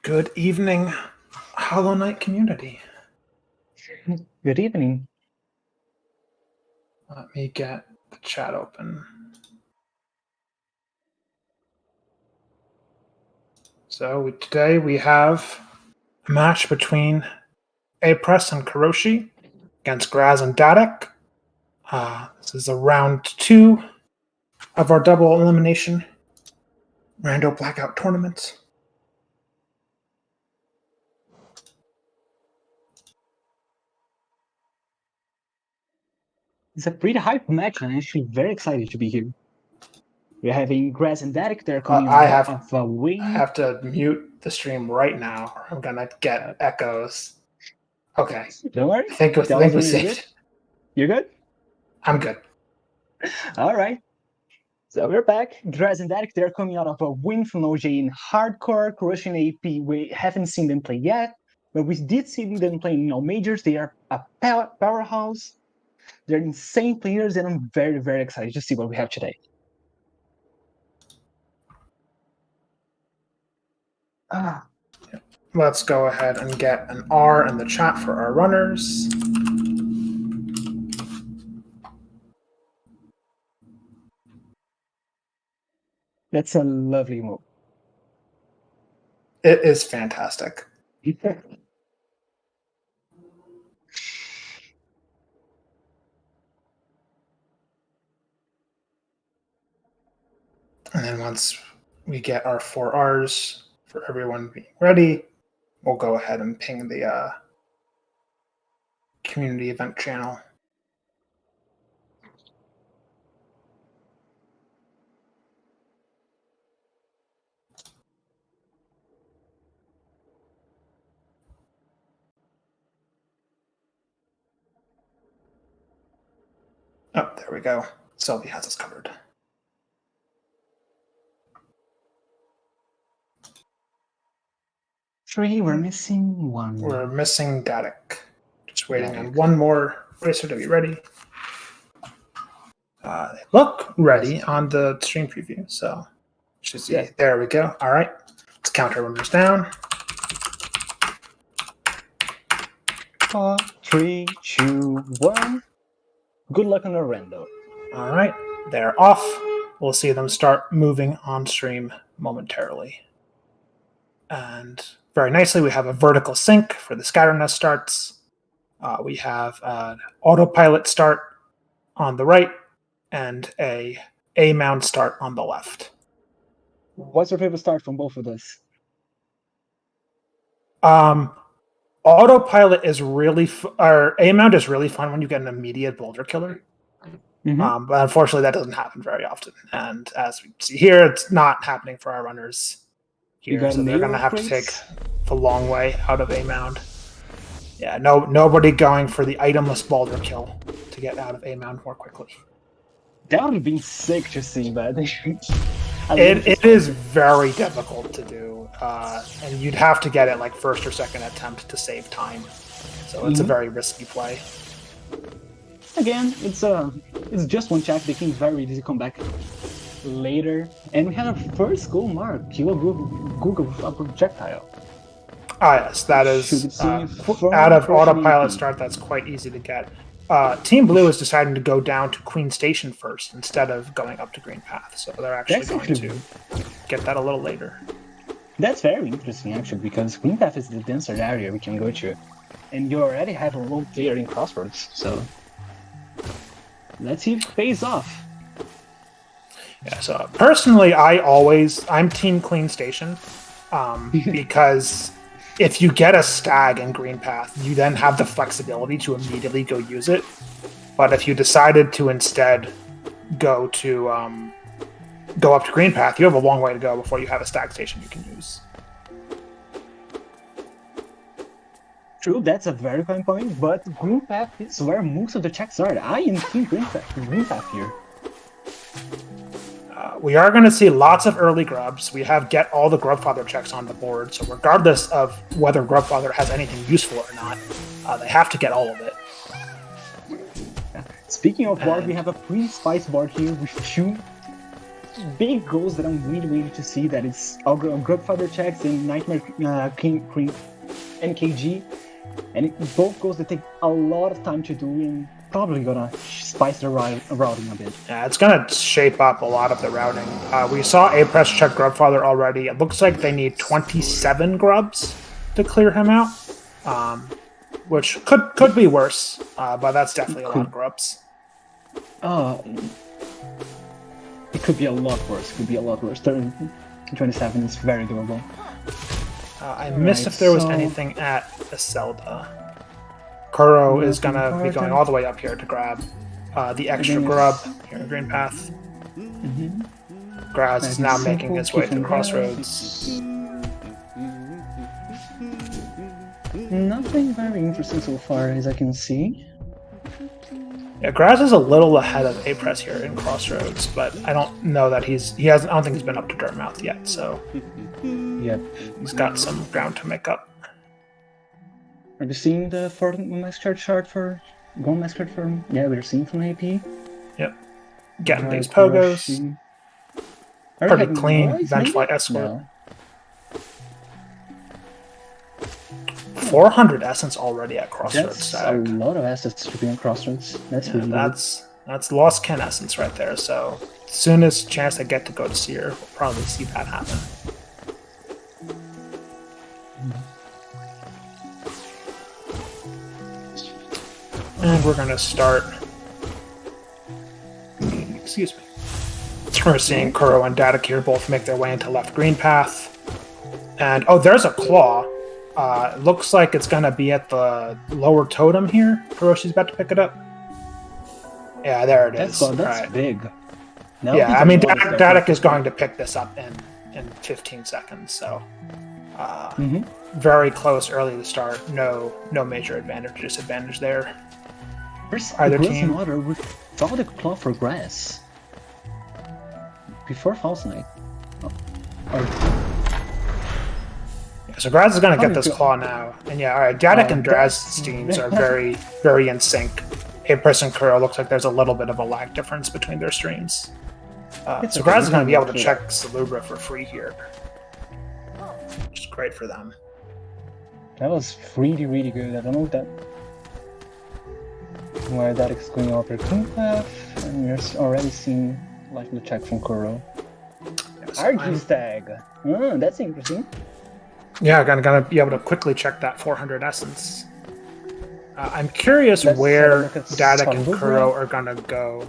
Good evening, Hollow Knight community. Good evening. Let me get the chat open. So today we have a match between aPress and Kuroshi against Graz and Dadik. This is a round 2 of our double elimination Rando Blackout tournament. It's a pretty hype match, and I'm actually very excited to be here. We're having Graz and Dadik. They're coming off a win. I have to mute the stream right now, or I'm gonna get echoes. Okay. Don't worry. I think we saved. You're good? I'm good. All right. So we're back. Graz and Dadik, they're coming out of a win from OJ in hardcore. Kuroshi and AP, we haven't seen them play yet, but we did see them playing in all majors. They are a powerhouse. They're insane players, and I'm very, very excited to see what we have today. Let's go ahead and get an R in the chat for our runners. That's a lovely move. It is fantastic. And then once we get our 4 Rs for everyone being ready, we'll go ahead and ping the community event channel. Oh, there we go. Sylvie has us covered. We're missing one. We're missing Dadik. Just waiting on one more racer to be ready. They look ready on the stream preview, so should see. There we go. All right, let's count our runners down. 4, 3, 2, 1. Good luck on the Rando. All right, they're off. We'll see them start moving on stream momentarily. And very nicely, we have a vertical sync for the scatterness starts. We have an autopilot start on the right and a mount start on the left. What's your favorite start from both of those? Autopilot is really, or A-mount is really fun when you get an immediate boulder killer. Mm-hmm. But unfortunately, that doesn't happen very often. And as we see here, it's not happening for our runners here. So they're going to have to take the long way out of A-mount. Yeah, nobody going for the itemless boulder kill to get out of A-mount more quickly. That would have been sick to see, but it is very difficult to do, and you'd have to get it like first or second attempt to save time. So it's a very risky play. Again, it's just one check. They can very easily come back later, and we had our first goal mark. Kill a Google with a projectile. Yes, that is out of autopilot start. That's quite easy to get. Team Blue is deciding to go down to Queen Station first instead of going up to Green Path, so they're actually going to get that a little later. That's very interesting, actually, because Green Path is the denser area we can go to, and you already have a low player in Crossroads, so let's see if it pays off. Yeah, so personally, I'm Team Queen Station, because if you get a stag in Green Path, you then have the flexibility to immediately go use it. But if you decided to instead go up to Green Path, you have a long way to go before you have a stag station you can use. True, that's a very fine point, but Green Path is where most of the checks are. I am Team Green Path here. We are going to see lots of early grubs. We have get all the Grubfather checks on the board, so regardless of whether Grubfather has anything useful or not, they have to get all of it. Speaking of board, we have a pretty spice board here with 2 big goals that I'm really waiting to see. That is our Grandfather checks and Nightmare King NKG, and both goals that take a lot of time to do and probably gonna spice the routing a bit. Yeah, it's gonna shape up a lot of the routing. We saw aPress check Grubfather already. It looks like they need 27 grubs to clear him out, which could be worse, but that's definitely a lot of grubs. It could be a lot worse. 27 is very doable. I missed if there was anything at the Zelda. Kuro is going to be going all the way up here to grab the extra grub here in Green Path. Graz is now making his way through Crossroads. Nothing very interesting so far as I can see. Yeah, Graz is a little ahead of aPress here in Crossroads, but I don't know that I don't think he's been up to Dirtmouth yet, so Yep. He's got some ground to make up. Are we seeing the Massacre chart for Gone Massacre from? Yeah, we're seeing from AP. Yep. Getting these pogos. Pretty clean bench flight escort. No. 400 essence already at Crossroads. That's a lot of assets to be on Crossroads. That's really that's Lost Ken essence right there. So soonest chance I get to go to Seer, we'll probably see that happen. And we're gonna start. Excuse me. We're seeing Kuro and Dadik here both make their way into left green path. And there's a claw. It looks like it's gonna be at the lower totem here. Kuroshi's about to pick it up. Yeah, there it is. That's right. big. No, yeah, I mean, Dadik is going to pick this up in 15 seconds, so very close early to start. No major advantage or disadvantage there. Either team. Water without a claw for grass. Before False Knight. So Graz is going to get this claw now. And yeah, alright, Dadik and Graz's teams are very, very in sync. aPress and Kuro looks like there's a little bit of a lag difference between their streams. So Graz is going to be able to check Salubra for free here. Which is great for them. That was really, really good. I don't know that where Dadik's going over King Path, and we're already seeing likely check from Kuro. Argue Stag. That's interesting. Yeah, gonna be able to quickly check that 400 essence. I'm curious where Dadik and Kuro are gonna go,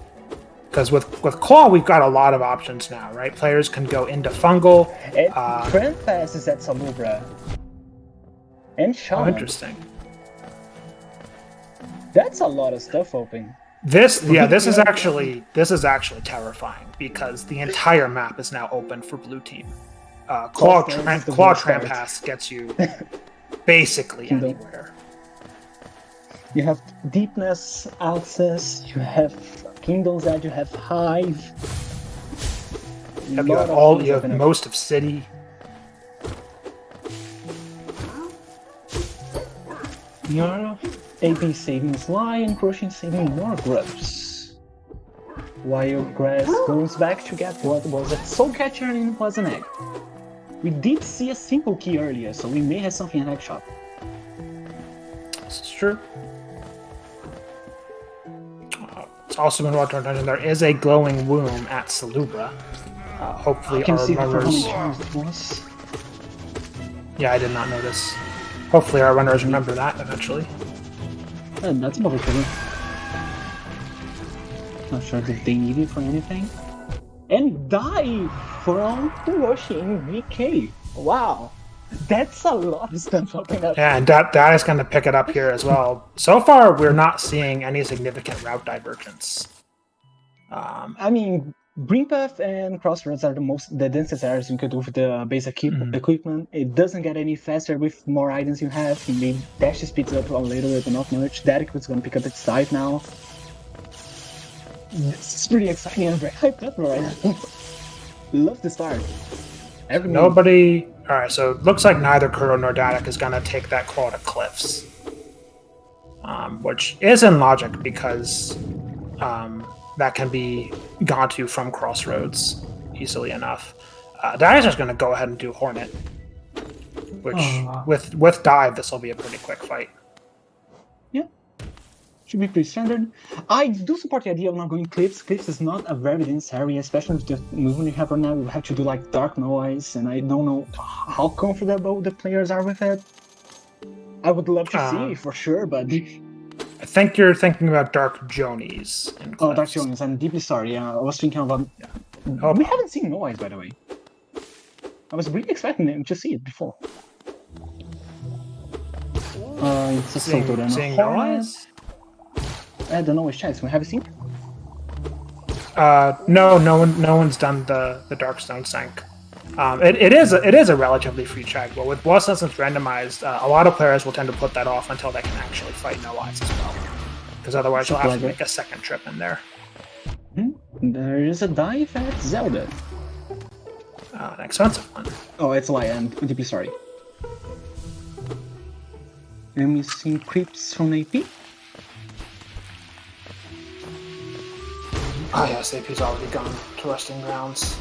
because with Claw we've got a lot of options now, right? Players can go into Fungal. Grand Pass is at Salubra. And Shaman. Oh, interesting. That's a lot of stuff open. This is actually terrifying because the entire map is now open for blue team. Claw Trampass gets you basically anywhere. You have Deepness access, you have Kingdom's Edge, you have Hive. You have most of City. Your AP saving Sly and Kuroshi saving more grubs. While Graz goes back to get what was a Soul Catcher and it was an egg. We did see a simple key earlier, so we may have something in egg shop. This is true. It's also been well to mention there is a glowing womb at Salubra. Hopefully our runners... Yeah, I did not notice. Hopefully our runners remember that eventually. That's probably cool. Not sure if they need it for anything. And die from Kuroshi in VK. Wow. That's a lot of stuff opening up. Yeah, and that is going to pick it up here as well. So far, we're not seeing any significant route divergence. I mean, Green Path and Crossroads are the densest areas you could do with the basic equipment. It doesn't get any faster with more items you have. The dash speeds up a little bit, but not much. Dadik is going to pick up its dive now. It's pretty exciting. I'm very hyped up right now. Love the start. Nobody... Alright, so it looks like neither Kuro nor Dadik is going to take that claw to Cliffs. Which is in logic because that can be gone to from Crossroads. easily enough. Dadik is going to go ahead and do Hornet, which with dive, this will be a pretty quick fight. Yeah, should be pretty standard. I do support the idea of not going Cliffs. Cliffs is not a very dense area, especially with the movement you have right now. You have to do like dark noise, and I don't know how comfortable the players are with it. I would love to see for sure, but I think you're thinking about Dark Jonies. Oh, Dark Jonies, I'm deeply sorry. I was thinking about... We haven't seen noise, by the way. I was really expecting to see it before. It's a Soto then. Seeing noise? The noise checks, we haven't seen? No one's done the Darkstone Sank. It is a relatively free check, but with Boss Essence randomized, a lot of players will tend to put that off until they can actually fight no eyes as well. Because otherwise you'll have to make a second trip in there. There is a dive at Zelda. An expensive one. Oh, it's why I'm deeply sorry. I'm missing creeps from AP. Ah yes, AP's already gone to Resting Grounds.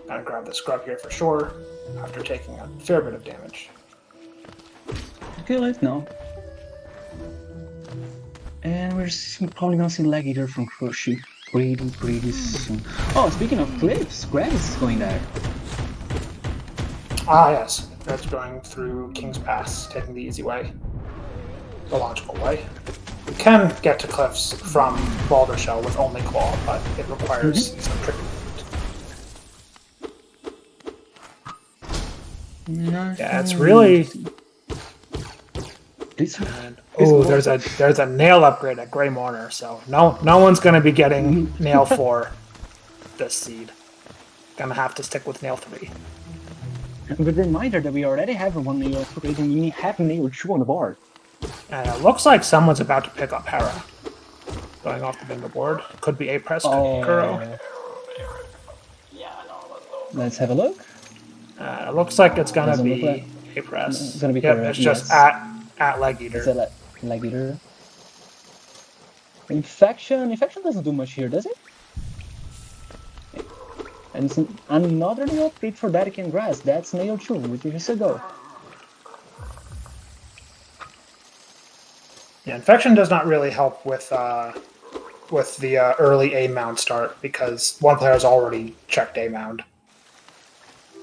Gotta grab the scrub here for sure, after taking a fair bit of damage. Kill it? No. And we're probably gonna see Leg Eater from Kuroshi pretty soon. Oh, speaking of cliffs, Graz is going there. Ah yes, that's going through King's Pass, taking the easy way. The logical way. You can get to cliffs from Boulder Shell with only Claw, but it requires some tricky movement. Yeah, it's really... Oh, there's a nail upgrade at Grey Mourner, so no one's going to be getting nail 4 this seed. Gonna have to stick with nail 3. With a reminder that we already have one nail upgrade and we have nail 2 on the board. And it looks like someone's about to pick up Hera. Going off the bingo board. Could be aPress, could be Kuro. Let's have a look. It looks like it's gonna be aPress. It's gonna be Kuro. It's just at Leg Eater. It's a Leg Eater. Infection doesn't do much here, does it? And it's another nail upgrade for Dadik and Graz. That's nail 2, which is a go. Yeah, Infection does not really help with the early A mound start because one player has already checked A mound.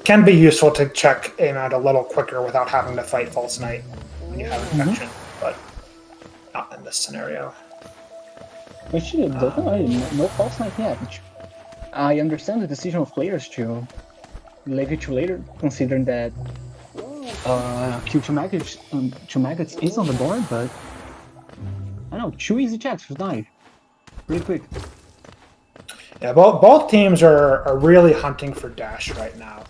Can be useful to check A mound a little quicker without having to fight False Knight when you have Infection, but not in this scenario. Which no False Knight yet. I understand the decision of players to leave it to later, considering that Q2 Maggots is on the board, but I don't know, 2 easy checks for dive. Pretty quick. Yeah, both teams are really hunting for dash right now.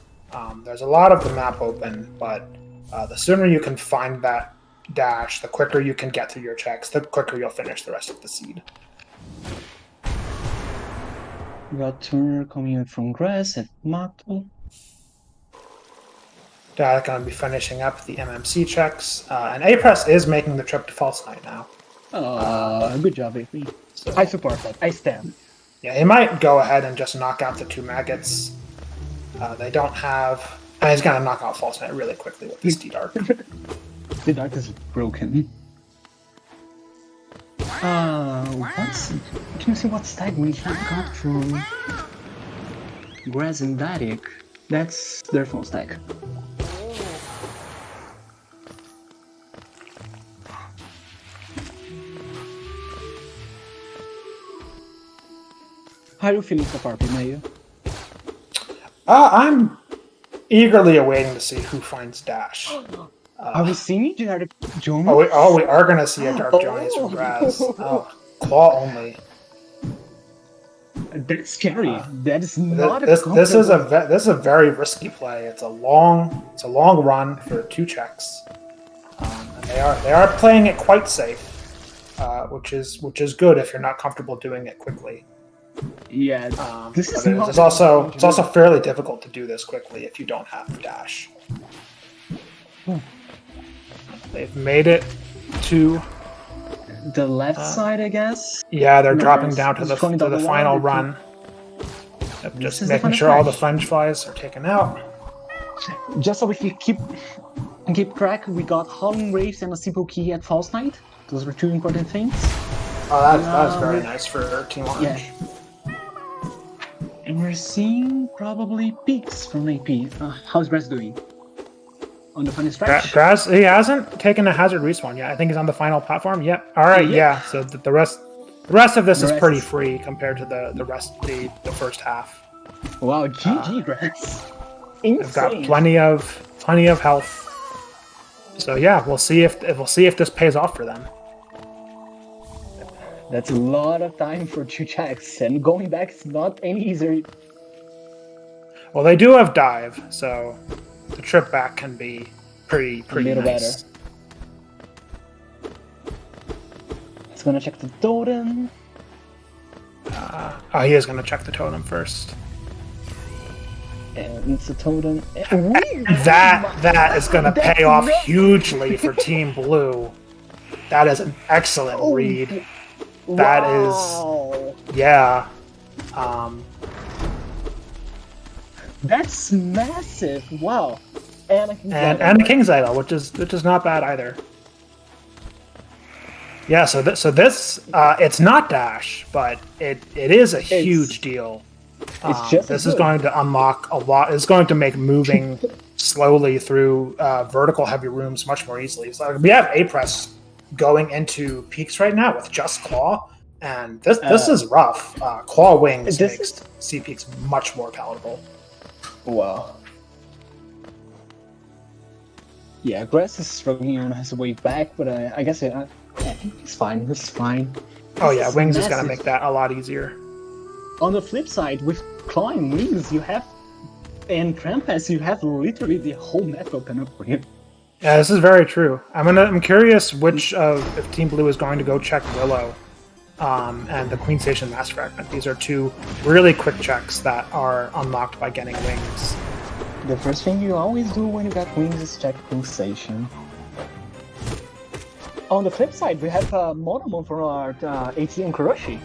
There's a lot of the map open, but the sooner you can find that dash, the quicker you can get through your checks, the quicker you'll finish the rest of the seed. We got Tourney coming in from Graz at Mato. Dadik going to be finishing up the MMC checks, and aPress is making the trip to False Knight now. Good job, AP. So, I support that. I stand. Yeah, he might go ahead and just knock out the 2 maggots. They don't have... And he's going to knock out False Knight really quickly with this D-Dark. The Dark is broken. Can you see what stack we got from Graz and Dadik? That's their phone stack. How are you feeling so far, Mayu? I'm eagerly awaiting to see who finds Dash. Are we seeing Dark Jones? We are going to see a Dark Jones from Graz. Claw only. That's scary. That is not this is a very risky play. It's a long run for 2 checks. And they are playing it quite safe, which is good if you're not comfortable doing it quickly. Yeah, this is it's also fairly difficult to do this quickly if you don't have dash. They've made it to the left side, I guess. Yeah, they're dropping down to the final run. Just making sure all the fringe flies are taken out. Just so we can keep track, we got Howling Waves and a simple key at False Knight. Those were two important things. Oh, that's very nice for Team Orange. Yeah. And we're seeing probably peaks from AP. How's Graz doing? On the final stretch? Graz, he hasn't taken a hazard respawn yet. I think he's on the final platform. Yep. All right. Yeah. So the rest of this is pretty free compared to the first half. Wow. GG, Graz. They've got plenty of health. So yeah, we'll see if this pays off for them. That's a lot of time for 2 checks, and going back is not any easier. Well, they do have dive, so the trip back can be pretty nice. Better. It's gonna check the totem. He is gonna check the totem first. And it's a totem. That is gonna pay off hugely for Team Blue. That is an excellent read. That is, yeah. That's massive. Wow. And a King's Idol, which is not bad either. Yeah. So this it's not dash, but it is a huge deal. This is going to unlock a lot. It's going to make moving slowly through vertical heavy rooms much more easily. So we have aPress going into peaks right now with just claw, and this is rough. Claw wings makes C peaks much more palatable. Wow. Yeah, Graz is struggling on his way back, but I guess it's fine. It's fine. Oh yeah, wings is gonna make that a lot easier. On the flip side, with claw and wings, and Krampus, you have literally the whole map open up for you. Yeah, this is very true. I'm curious if Team Blue is going to go check Willow, and the Queen Station Mass Fragment. These are two really quick checks that are unlocked by getting wings. The first thing you always do when you got wings is check Queen Station. On the flip side, we have Monomon for our AT and Kuroshi.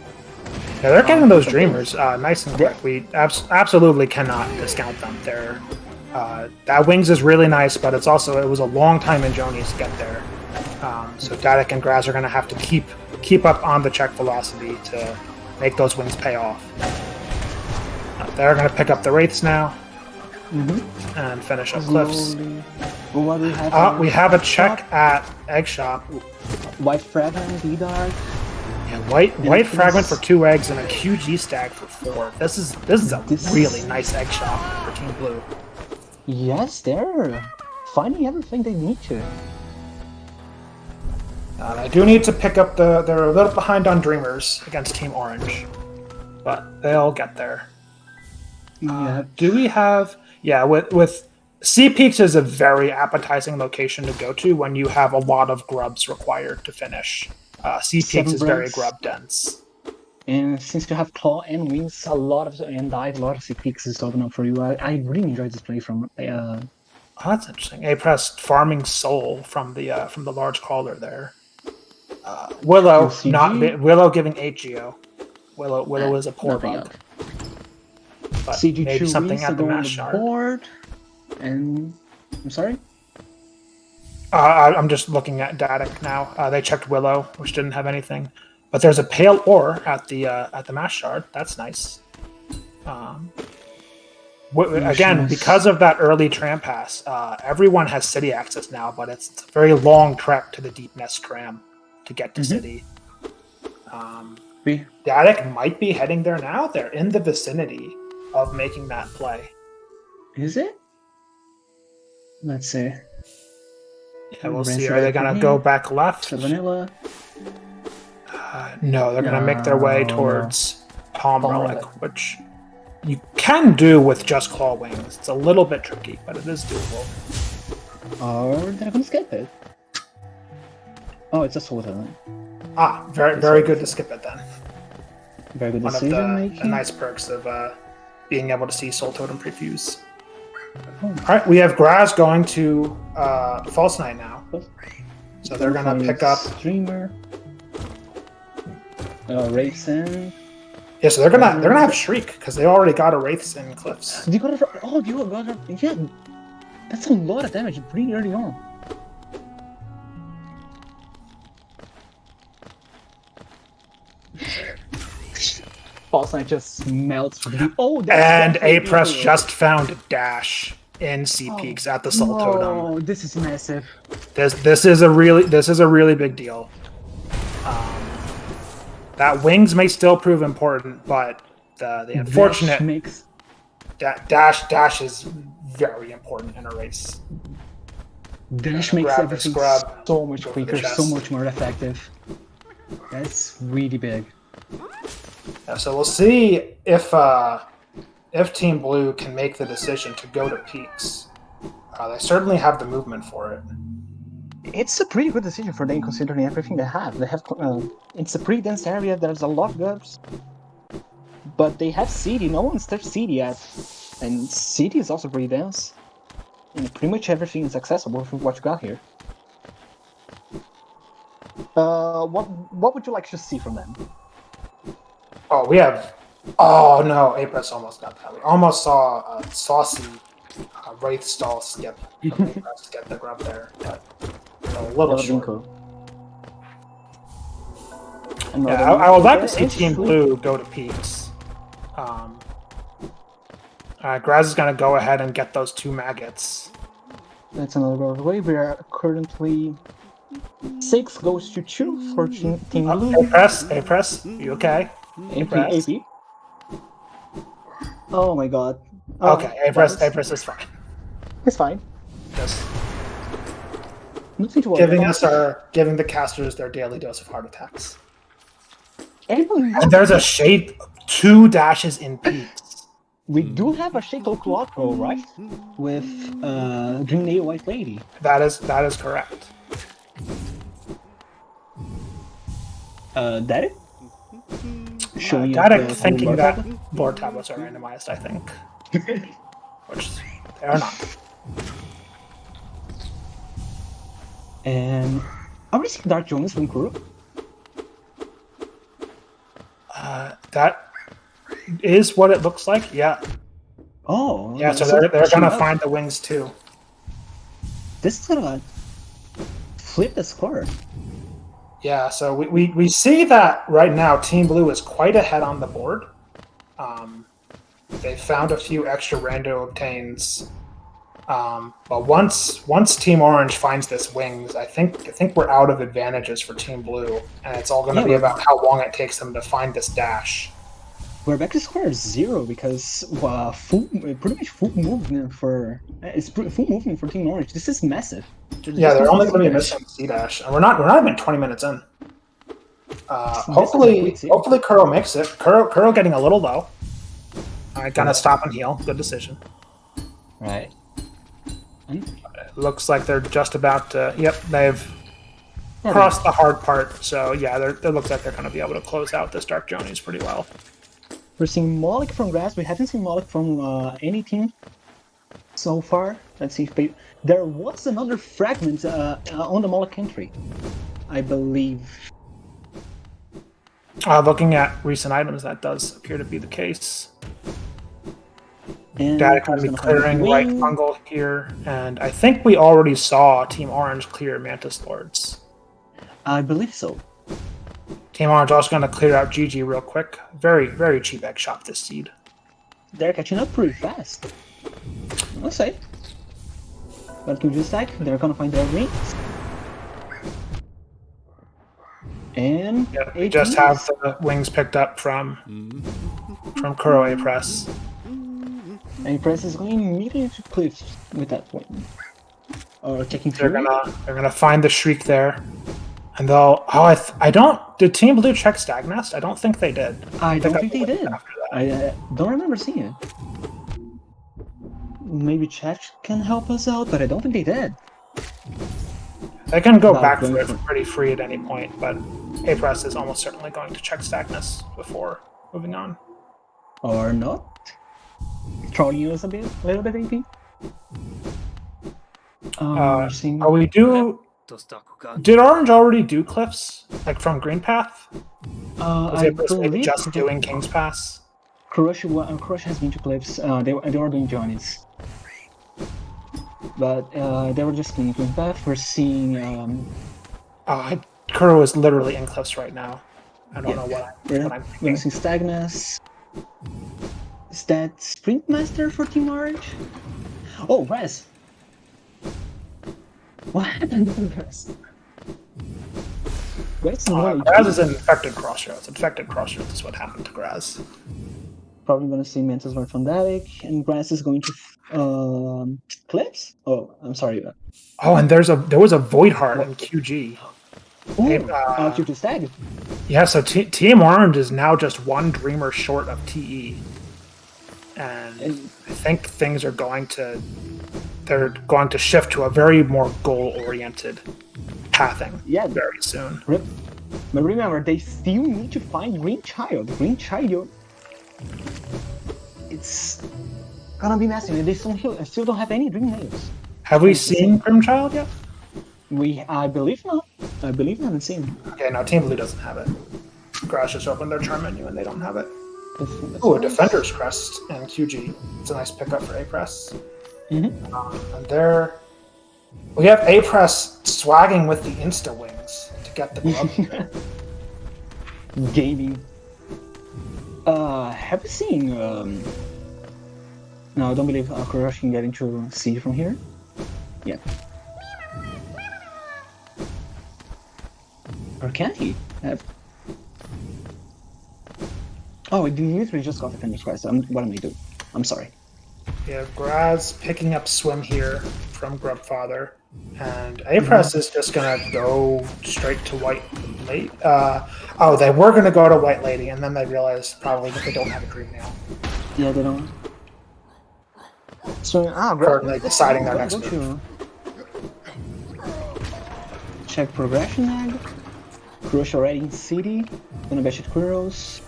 Yeah, they're getting those Dreamers nice and quick. We absolutely cannot discount them. That wings is really nice, but it was a long time in Joni's to get there. So Dadik and Graz are going to have to keep up on the check velocity to make those wings pay off. They're going to pick up the Wraiths now and finish up Cliffs. What do we have? We have a check at Egg Shop. White Fragment, D-Dark. Yeah, white fragment for 2 eggs and a QG stag for 4. This is a really nice egg shop for Team Blue. Yes, they're finding everything they need to. I do need to pick up they're a little behind on Dreamers against Team Orange, but they'll get there. Do we have? Yeah, with Sea Peaks is a very appetizing location to go to when you have a lot of grubs required to finish. Sea Peaks is very grub dense. And since you have claw and wings, a lot of Sea Peaks is open up for you. I really enjoyed this play from. Oh, that's interesting. aPress farming soul from the large crawler there. Willow Willow giving 8 geo. Willow is a poor bug. But CG maybe something at the mass shard. Board. And I'm sorry. I'm just looking at Dadik now. They checked Willow, which didn't have anything, but there's a pale ore at the mass shard. That's nice. Again, because of that early tram pass, everyone has city access now, but it's a very long trek to the Deep Nest tram to get to city. Dadik might be heading there now. They're in the vicinity of making that play. Is it? Let's see. Yeah, we'll see. Are they going to go back left? To Vanilla? No, they're going to make their way towards Palm Relic, which you can do with just Claw Wings. It's a little bit tricky, but it is doable. Or they're going to skip it. Oh, it's a Soul Totem. Very good to skip it then. Very good One of decision the nice perks of being able to see Soul Totem previews. All right, we have Graz going to False Knight now. So they're going to pick up... Streamer. Racing. Yeah, so they're gonna have Shriek because they already got a Wraiths in Cliffs. You got it. Oh, you got it. Yeah, that's a lot of damage pretty early on. False Knight just melts. Oh, and aPress just found Dash in C peaks at the Soul Totem. Oh, this is massive. This is a really big deal. That wings may still prove important, but the unfortunate Dash is very important in a race. Dash makes everything so much quicker, so much more effective. That's really big. Yeah, so we'll see if Team Blue can make the decision to go to peaks. They certainly have the movement for it. It's a pretty good decision for them considering everything they have. It's a pretty dense area. There's a lot of guards, but they have city. No one's touched city yet, and city is also pretty dense. And pretty much everything is accessible from what you got here. What would you like to see from them? Oh, we have. Oh no, aPress almost got that. We almost saw a saucy Wraith stall skip from aPress to get the grub there, but a little short. Cool. Yeah, I would like to see Team Blue go to peaks. Graz is going to go ahead and get those 2 maggots. That's another go away. We are currently 6 goes to 2 for Team Blue. aPress, you okay? AP. Oh my god. Okay, aPress is fine. It's fine. Just nothing to worry giving the casters their daily dose of heart attacks. And there's a shade 2 dashes in peaks. We do have a Shadow Clockro, right? With Green Nail White Lady. That is correct. Dadik? Dadik thinking that board tablets are randomized, I think. Which they are not. And are we seeing Dark Jonas from Kuro? That is what it looks like, yeah. Oh. Yeah, so they're gonna find the wings too. This is gonna flip the score. Yeah, so we see that right now Team Blue is quite ahead on the board. They found a few extra rando obtains. But once Team Orange finds this wings, I think we're out of advantages for Team Blue, and it's all going to be about how long it takes them to find this dash. We're back to square 0 because pretty much full movement for Team Orange. This is massive. Yeah, they're only going to be missing C dash, and we're not even 20 minutes in. Hopefully Kuro makes it. Kuro getting a little low. Gonna stop and heal. Good decision. Right. It looks like they're just about to. Yep, they've crossed the hard part. So yeah, it looks like they're going to be able to close out this Dark Jonies pretty well. We're seeing Moloch from Graz. We haven't seen Moloch from any team so far. Let's see if there was another fragment on the Moloch entry, I believe. Looking at recent items, that does appear to be the case. Dadik going to be clearing right fungal here, and I think we already saw Team Orange clear Mantis Lords. I believe so. Team Orange also going to clear out GG real quick. Very, very cheap egg shop this seed. They're catching up pretty fast. I'll say. But to this side, they're going to find their wings. And we just have the wings picked up from Kuro aPress. aPress is going immediately to cliffs with that wing. Or checking through. They're gonna find the Shriek there, and they'll. I don't. Did Team Blue check Stagnest? I don't think they did. I don't think they did. I don't remember seeing it. Maybe chat can help us out, but I don't think they did. They can go back for it pretty free at any point, but aPress is almost certainly going to check Stagnest before moving on. Or not. Trolling us a little bit, AP. We do. Did Orange already do cliffs, like from Green Path? Was I aPress maybe believe just doing King's Pass? Kuroshi has been to Cliffs. They were doing Johnny's. But they were just doing King's Path. We're seeing... Kuro is literally in Cliffs right now. I don't know what I'm We're thinking. seeing Stagnus. Is that Sprint Master for Team Orange? Oh, Graz! What happened to Graz? Graz is in Infected Crossroads. Infected Crossroads is what happened to Graz. Probably going to see Mantis Ward from Dadik, and Graz is going to Clips? Oh, I'm sorry. Oh, and there was a Void Heart in QG. QG Stag. Yeah, so Team Orange is now just one Dreamer short of TE. And I think things are going to shift to a very more goal-oriented pathing very soon. But remember, they still need to find Green Child. Green Child, it's gonna be massive. They still don't have any Dream Nails. Have we seen Grimchild yet? I believe not. I haven't seen. Okay, no, Team Blue doesn't have it. Graz just opened their charm menu and they don't have it. Oh, a Defender's Crest and QG. It's a nice pickup for aPress. And there we have aPress swagging with the Insta Wings to get the glove. Gaming. Have you seen? No, I don't believe Kuroshi can get into C from here. Yeah. Or can he? Oh, he literally just got the Defender's Crest. What am I doing? I'm sorry. Yeah, Graz picking up Swim here from Grubfather, and aPress is just gonna go straight to White Lady. They were gonna go to White Lady, and then they realized probably that they don't have a Dream Nail. Yeah, they don't. So, Graz deciding their next move. Check progression egg. Kuroshi already in city. Gonna bash at Kuros.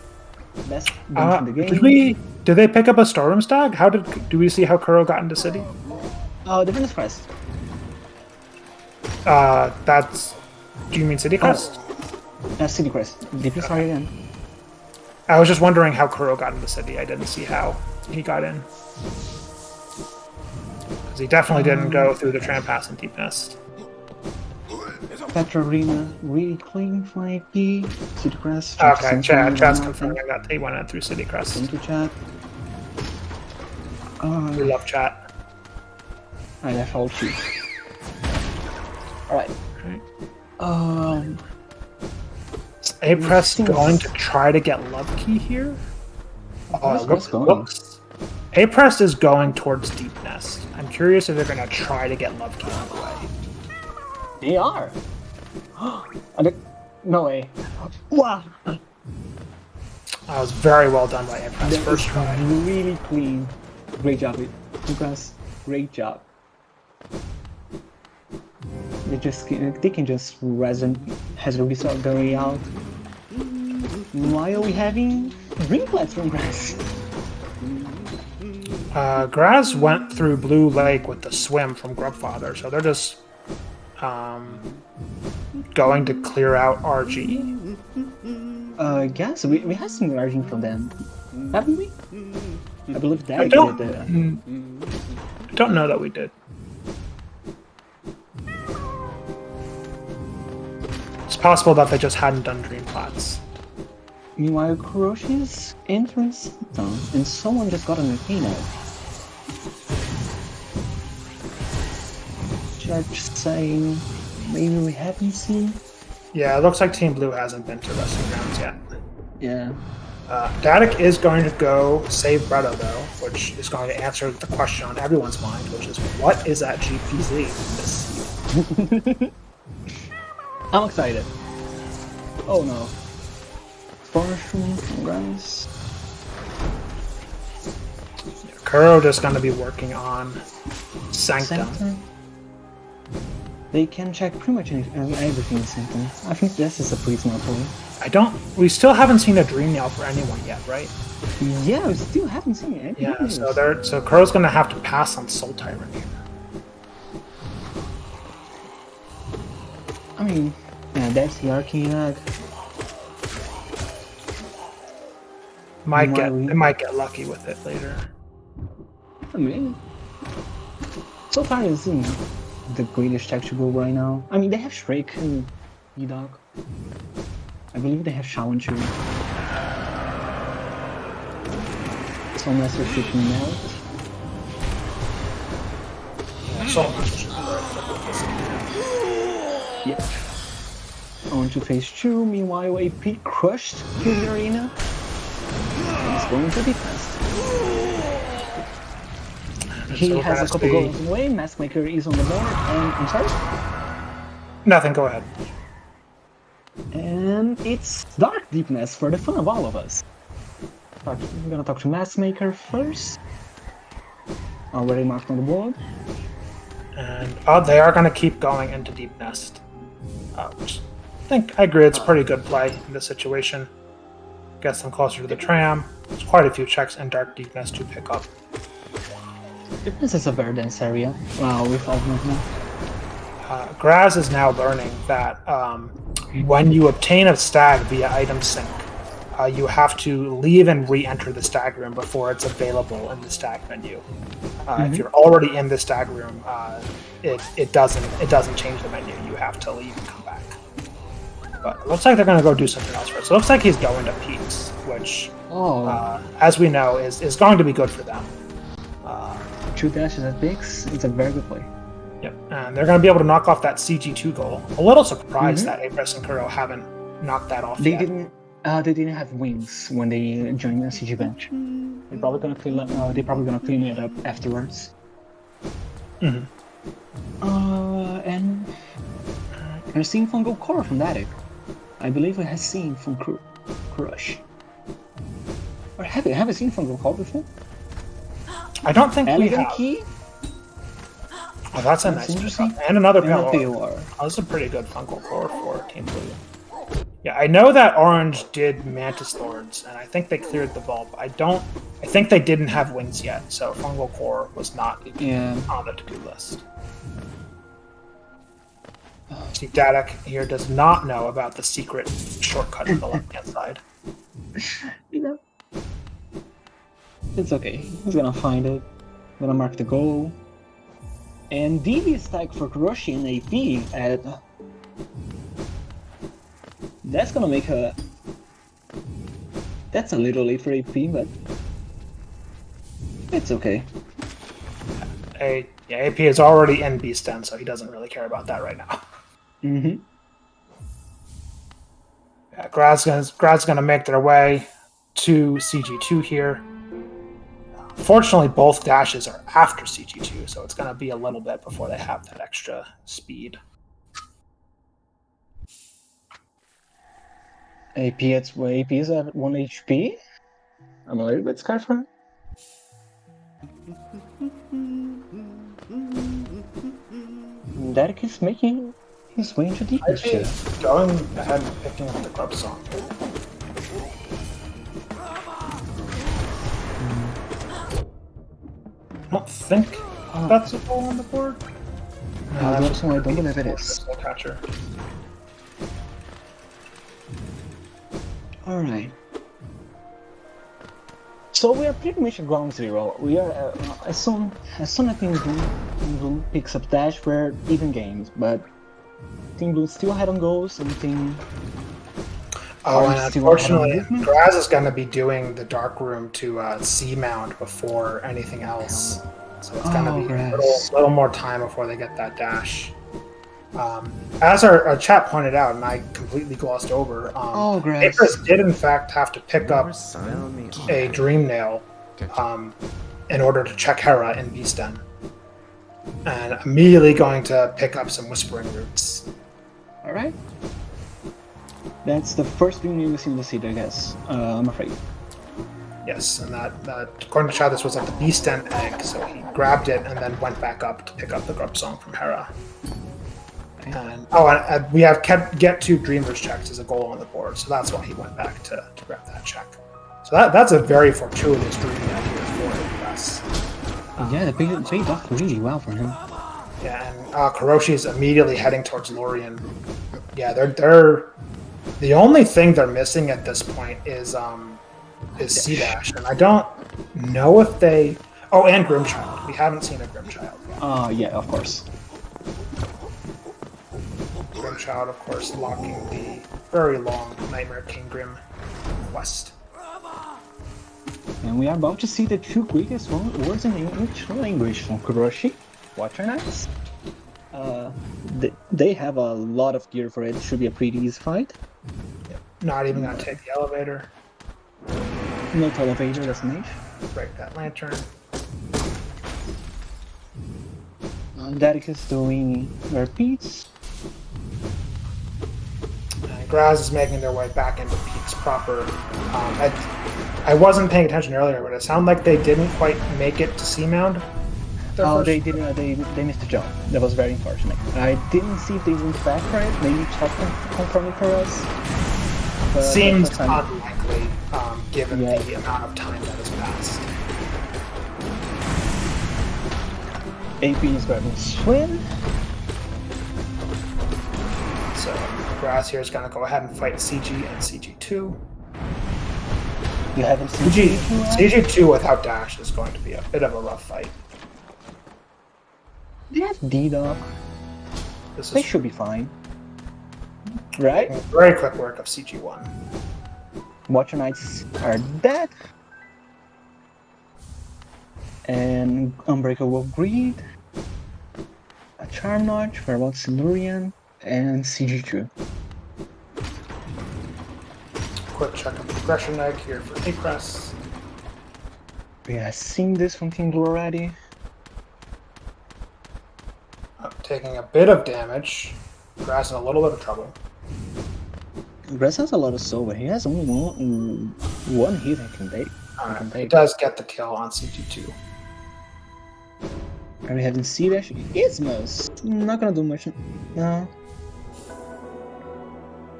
Best bench in the game. Did they pick up a Storeroom Stag? Do we see how Kuro got into city? Defender's Crest. Do you mean City Crest? City Crest. Deeply sorry again. I was just wondering how Kuro got into city. I didn't see how he got in. Because he definitely didn't go through the Tram Pass and Deep Nest. Petra Arena, really clean for AP. City Crest. Okay, Chad's confirming that they went in through City Crest. Thank you, Chad. We love chat. I left all two. Alright. aPress going to try to get Love Key here? aPress is going towards Deep Nest. I'm curious if they're going to try to get Love Key on the way. They are! No way. Wow! That was very well done by aPress. First try. Really clean. Great job, Lucas. Great job. They can just has resort their way out. While we having green platform Graz. Graz went through Blue Lake with the swim from Grubfather, so they're just going to clear out RG. Yes, we had some RG from them, haven't we? I believe Dadik did that. I don't know that we did. It's possible that they just hadn't done Dream Plats. Meanwhile, Kuroshi's entrance done, and someone just got an arcana. Judge saying maybe we haven't seen. Yeah, it looks like Team Blue hasn't been to Wrestling Grounds yet. Yeah. Dadik is going to go save Rando, though, which is going to answer the question on everyone's mind, which is, what is at GPZ this season? I'm excited. Oh no. Fortune, Graz. Kuro just going to be working on Sanctum. They can check pretty much everything in Sanctum. I think this is a pretty smart play. We still haven't seen a Dream Nail for anyone yet, right? Yeah, we still haven't seen it. Yeah, so Kuro's going to have to pass on Soul Tyrant here. I mean, yeah, that's the Arcane Egg. Might get lucky with it later. I mean, so far it isn't the greatest tech to go right now. I mean, they have Shrek and E-Dog. I believe they have Shawan too. So Master should be out. Yep. On to phase 2. Meanwhile, AP crushed in the arena. And it's going to be fast. He has a couple goals away. Maskmaker is on the board. And I'm sorry? Nothing, go ahead. And it's Dark Deepness for the fun of all of us. I'm gonna talk to Maskmaker first. Already marked on the board. And they are going to keep going into Deep Nest. Which I agree it's a pretty good play in this situation. Gets them closer to the tram. There's quite a few checks in Dark Deep Nest to pick up. Deepness is a very dense area with all movement. Graz is now learning that when you obtain a stag via item sync, you have to leave and re-enter the stag room before it's available in the stag menu. If you're already in the stag room, it doesn't change the menu. You have to leave and come back. But it looks like they're going to go do something else first. So it looks like he's going to Peaks, which, as we know, is going to be good for them. 2 dashes at Peaks, it's a very good play. Yep, and they're going to be able to knock off that CG2 goal. A little surprised that aPress and Kuro haven't knocked that off yet. They didn't have wings when they joined the CG bench. They're probably gonna clean it up afterwards. And I've seen Fungal Core from Dadik. I believe I have seen from Kuroshi. Or have I seen Fungal Core before? I don't think we have. Key? Oh, that's a nice pickup. And another POR. That's a pretty good Fungal Core for Team Blue. Yeah, I know that Orange did Mantis Lords, and I think they cleared the vault, but I think they didn't have wings yet, so Fungal Core was not on the to-do list. See, Dadik here does not know about the secret shortcut on the left-hand side. You know, it's okay. He's gonna find it. Gonna mark the goal. And devious tag for Kuroshi and AP at... That's gonna make a... That's a little late for AP, but... It's okay. AP is already in B-Stem, so he doesn't really care about that right now. Yeah, Graz gonna make their way to CG2 here. Fortunately, both dashes are after CG2, so it's gonna be a little bit before they have that extra speed. AP is at 1 HP. I'm a little bit scared for him. Dadik is making his way into deepness here. Going ahead and picking up the grub song. I don't think that's a goal on the board. I don't believe it is. Catcher. Alright. So we are pretty much at ground zero. We are as soon as Team Blue picks up dash, we're even games, but Team Blue still ahead on goals and Team and unfortunately, Graz is going to be doing the dark room to C-mount before anything else. So it's going to be a little more time before they get that dash. As our chat pointed out, and I completely glossed over, aPress did in fact have to pick up a Dream Nail in order to check Hera in B-Stem. And immediately going to pick up some Whispering Roots. Alright. That's the first thing we've seen in the seed, I guess. I'm afraid. Yes, and that according to chat, this was like the B-Stem egg, so he grabbed it and then went back up to pick up the grub song from Hera. And we have get 2 Dreamers checks as a goal on the board, so that's why he went back to grab that check. So that's a very fortuitous dream out here for us. Yeah, they paid off really well for him. Yeah, and Kuroshi is immediately heading towards Lorien. Yeah, they're the only thing they're missing at this point is is C-Dash, and I don't know if they... Oh, and Grimchild. We haven't seen a Grimchild yet. Yeah, of course. Grimchild, of course, locking the very long Nightmare King Grim quest. And we are about to see the two quickest words in the English language from Kuroshi. Water Knights. They have a lot of gear for it. It should be a pretty easy fight. Not even gonna take the elevator. No elevator, that's nice. Break that lantern. Dadik is doing repeats. And Graz is making their way back into Peaks proper. I wasn't paying attention earlier, but it sounded like they didn't quite make it to Seamound. They didn't. They missed the jump. That was very unfortunate. I didn't see if they went back for it. Maybe Chuck can confirm it for us. But seems unlikely, given the amount of time that has passed. AP is grabbing Swim. So Graz here is going to go ahead and fight CG and CG2. You haven't seen CG2 without dash is going to be a bit of a rough fight. They have D-Dog. They should be fine. Right? Very quick work of CG1. Watcher Knights are dead. And Unbreakable Greed. A Charm Notch, Farewell Silurian, and CG2. Quick check of Progression Egg here for aPress. We have seen this from Team Blue already. Taking a bit of damage. Graz in a little bit of trouble. Graz has a lot of soul, but he has only one hit I can take. He does get the kill on CG2. And we haven't seen that. Ismos! Not gonna do much. No.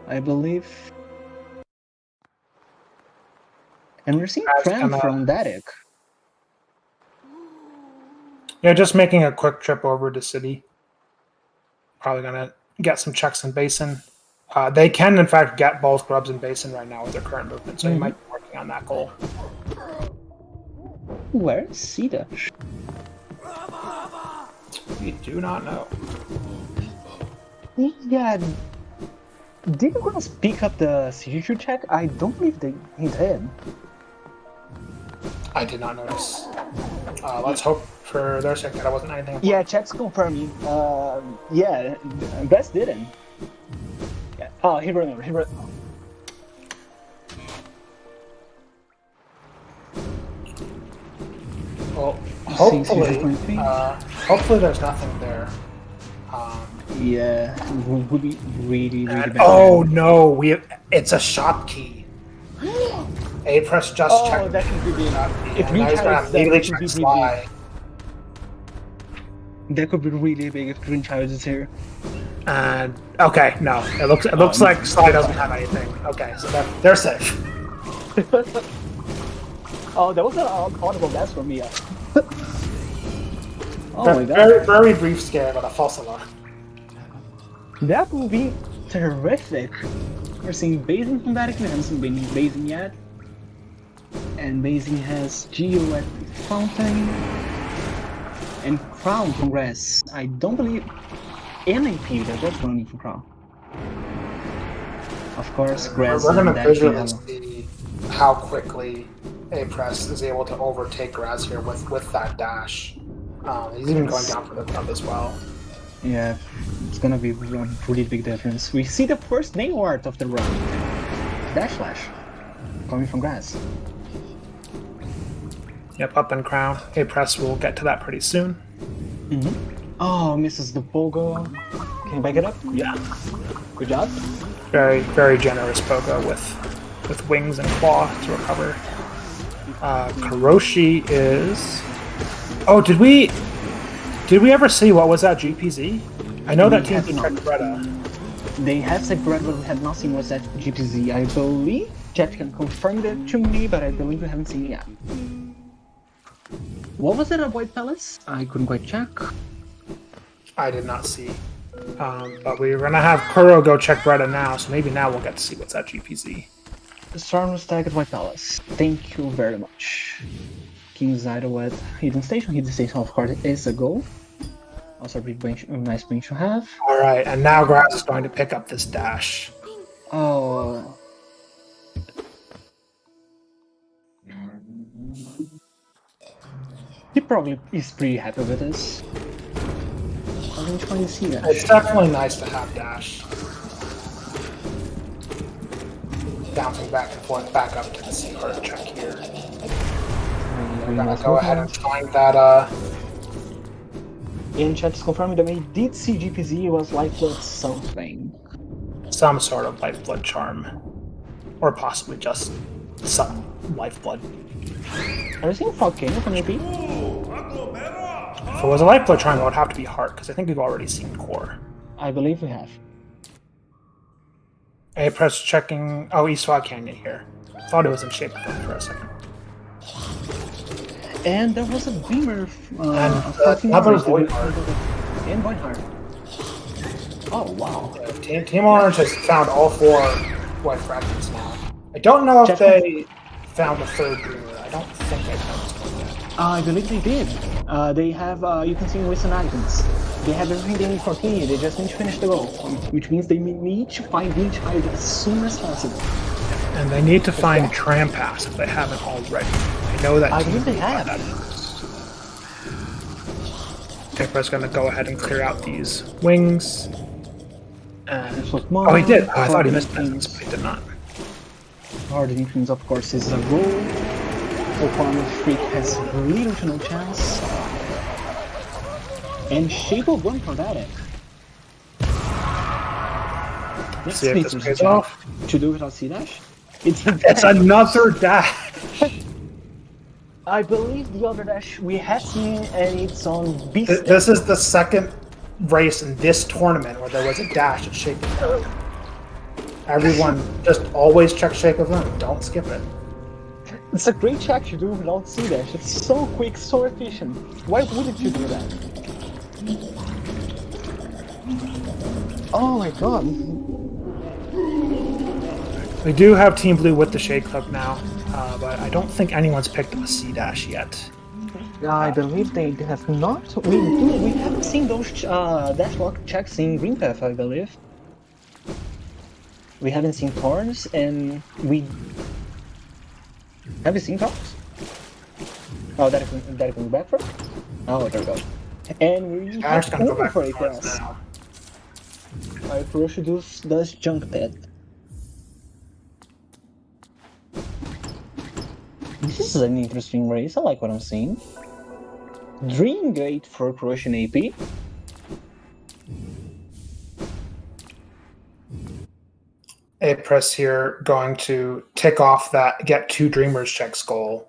I believe. And we're seeing Cram from Dadik. Yeah, just making a quick trip over to City. Probably gonna get some checks in Basin. They can, in fact, get both Grubs and Basin right now with their current movement, so you might be working on that goal. Where's C-Dash? We do not know. Yeah. Did Grubs pick up the CG2 check? I don't believe he did. I did not notice. Let's hope for their sake that it wasn't anything important. Yeah, checks confirming. Yeah, Graz didn't. Yeah. Oh, he remembered. Well, hopefully there's nothing there. Yeah, would be really bad. Oh no, it's a shop key. aPress just checked. Oh, that could be big. If now he's gonna immediately check Sly. That could be really big if Green Child is here. And okay, no, it looks like Sly doesn't have anything. Okay, so they're safe. Oh, that was an audible guess from me. Oh my god. Very, very brief scare, but a false alarm. That would be terrific. We're seeing Basing from Dadik, we haven't seen Basing yet. And Basing has Geo at Fountain. And Crown from Graz. I don't believe NAP that was running for Crown. Of course, Graz we're and gonna Dadik visually see how quickly aPress is able to overtake Graz here with that dash. He's even going down for the thumb as well. Yeah, it's gonna be a really big difference. We see the first name art of the run. Dash Slash. Coming from Graz. Yep, up and Crown. aPress will get to that pretty soon. Oh, misses the Pogo. Can you back it up? Yeah. Good job. Very, very generous Pogo with wings and claw to recover. Kuroshi is... Oh, did we ever see what was that GPZ? I know that team checked Greta. They have said Greta, but we have not seen what's that GPZ. I believe Jeff can confirm that to me, but I believe we haven't seen it yet. What was it at White Palace? I couldn't quite check. I did not see. But we're gonna have Kuro go check Greta now, so maybe now we'll get to see what's that GPZ. Storm Stack at White Palace. Thank you very much. King's Idol at Hidden Station. Hidden Station, of course, is a goal. Also a nice bench to have. Alright, and now Graz is going to pick up this dash. Oh. He probably is pretty happy with this. I'm going to try to see that. It's definitely nice to have dash. Bouncing back and forth, back up to the C card check here. We're gonna go ahead and find that. In chat is confirming that we did see GPZ was Lifeblood something. Some sort of lifeblood charm. Or possibly just some lifeblood. Are you seeing Volcano from AP? If it was a lifeblood charm, it would have to be heart, because I think we've already seen core. I believe we have. aPress checking. Oh, Eastfog Canyon here. Thought it was in shape for a second. And there was a beamer. And another Void Heart. And Void Heart. Oh, wow. Team Orange has found all 4 Void Fragments now. I don't know if they found a third Dreamer. I don't think they found this one yet. I believe they did. They have, you can see recent items. They have everything they need for Tourney, they just need to finish the goal. Which means they need to find Bleach Hide as soon as possible. And they need to find Trampass if they haven't already. I know that. I believe they have. aPress going to go ahead and clear out these wings. Oh, he did. Oh, I thought he missed that, but he did not. Hard Influence, of course, is a goal. Oklahoma Freak has little to no chance. And Shape of One for Dadik. Let's see if this pays off. To do without C-Dash? It's another dash! I believe the other dash we have seen, and it's on Beast. This is the second race in this tournament where there was a dash at Shape of One. Everyone just always check Shape of One. Don't skip it. It's a great check to do without C-Dash. It's so quick, so efficient. Why wouldn't you do that? Oh my god. We do have Team Blue with the Shake Hook now, but I don't think anyone's picked up a C-Dash yet. I believe they have not. We haven't seen those dash lock checks in Green Path, I believe. We haven't seen Thorns, and we... Have you seen Thorns? Oh, that is going back for it? Oh, there we go. And we have gonna go back for aPress now. Kuroshi does junk pad. This is an interesting race, I like what I'm seeing. Dream Gate for Kuroshi and AP. aPress here going to tick off that get 2 Dreamers checks goal.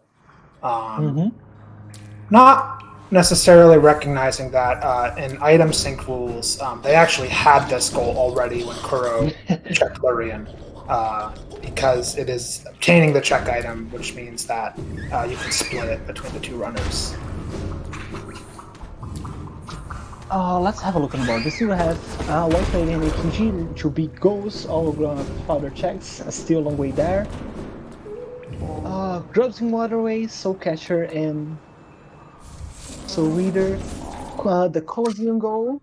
Not necessarily recognizing that in item sync rules, they actually had this goal already when Kuro checked Lurian, because it is obtaining the check item, which means that you can split it between the 2 runners. Let's have a look on the board. We still have White Lady and AKG, 2 big goals, all powder checks, still a long way there. Grubs in Waterways, Soul Catcher, and Soul Reader. The Colosseum goal,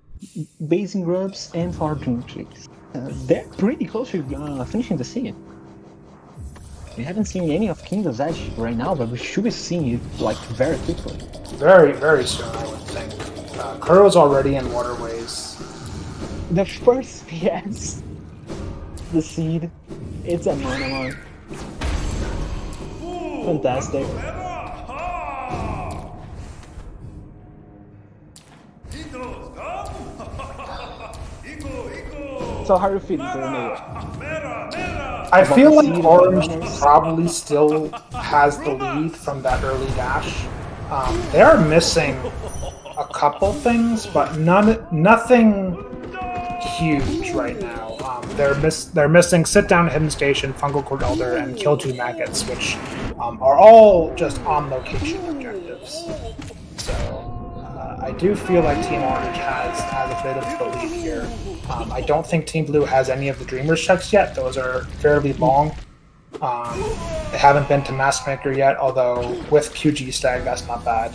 Basing Grubs, and Far Dream Trees. They're pretty close to finishing the scene. We haven't seen any of Kingdom's Edge right now, but we should be seeing it like very quickly. Very, very soon, I would think. Kuro's already in Waterways. The first PS, the seed, it's a monomon. Fantastic. So how are you feeling, Tourney? I feel like Orange probably still has the lead from that early dash. They are missing a couple things, but nothing huge right now. They're missing Sit Down Hidden Station, Fungal Cord Elder, and Kill 2 Maggots, which are all just on location objectives. So I do feel like Team Orange has a bit of the lead here. I don't think Team Blue has any of the Dreamers checks yet. Those are fairly long. They haven't been to Maskmaker yet, although with QG Stag, that's not bad.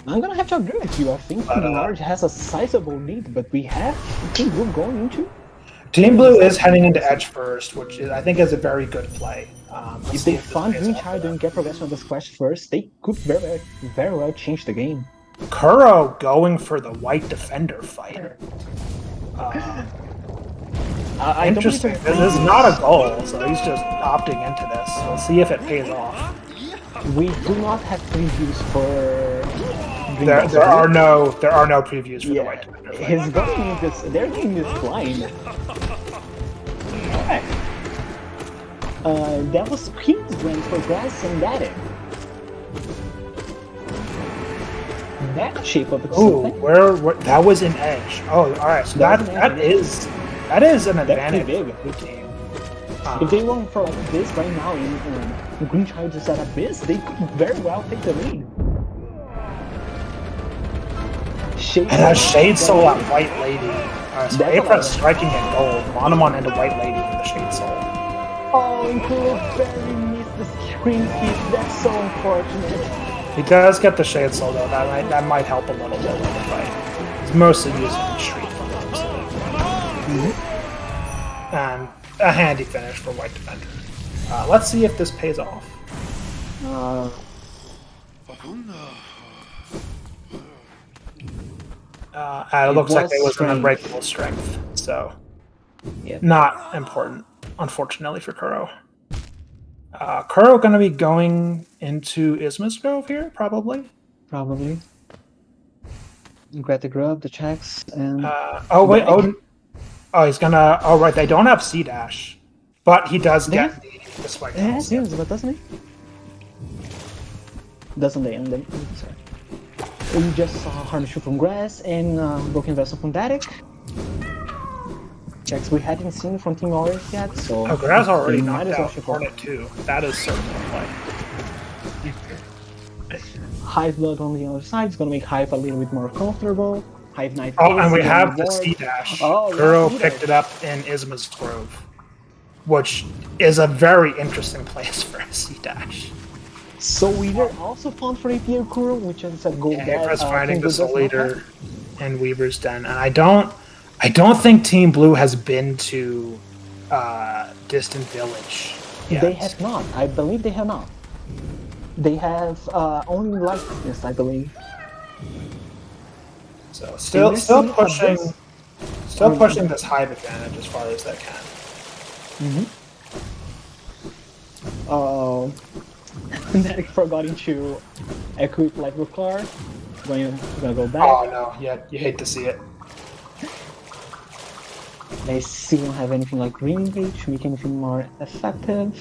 I'm gonna have to agree with you. I think Team Orange has a sizable lead, but we have Team Blue going into. Team Blue is heading into Edge first, which I think is a very good play. If they find Green Child and get progression on the squash first, they could very well change the game. Kuro going for the white defender fight. Interesting. This is not a goal, so he's just opting into this. We'll see if it pays off. We do not have previews for. There are no previews for the white defender fight. His game is their game is blind. Alright. That was King's win for Graz and Dadik. That shape of the where that was an edge. Oh, alright. So that is an advantage for the team. If they went for like this right now in Green Child just at Abyss, they could very well take the lead. And a Shade Soul at White Lady. So aPress striking at gold. Monomon into White Lady for the Shade Soul. Oh, and Kuro barely missed the screen hit. That's so unfortunate. He does get the Shade Soul though. That might help a little bit in the fight. He's mostly using Street for them. And a handy finish for White Defender. Let's see if this pays off. It looks like it was an unbreakable strength, so not important, unfortunately, for Kuro. Kuro going to be going into Isma's Grove here, probably. Probably. Grab the grub, the checks, and... he's gonna... Oh, right, they don't have C-Dash, but he does get the spike. Yes, but doesn't he? Doesn't they? Sorry. We just saw Harness from Graz and Broken Vessel from Dadik. Checks we hadn't seen from Team Orange yet, so... Oh, Graz already knocked out Hornet too. That is certainly a play. Hive Blood on the other side is going to make Hive a little bit more comfortable. Hive Knight... and we have the C-Dash. Kuro picked it up in Isma's Grove, which is a very interesting place for a C-Dash. So Weaver also found for APR Kuro, which is a gold aPress finding the Soul Eater in Weaver's Den, and I don't think Team Blue has been to Distant Village yet. They have not. I believe they have not. They have only Lightness, I believe. So still pushing this Hive advantage as far as they can. Dadik forgot to equip like Ruklar. Gonna go back. Oh no, yeah, you hate to see it. They still don't have anything like Green Reach to make anything more effective.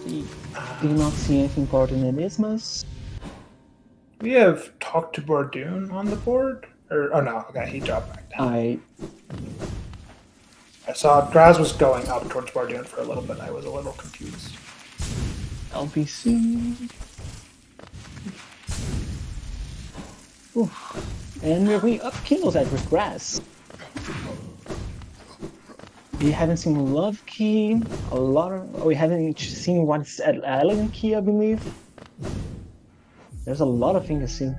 Do not see anything important in Ismas. We have Talk to Bordoon on the board? Oh no, okay, he dropped back down. I saw Graz was going up towards Bordoon for a little bit. I was a little confused. LBC. Oof. And we're going up kills at with Graz. We haven't seen Love Key, we haven't seen what's Elegant Key, I believe. There's a lot of things to see.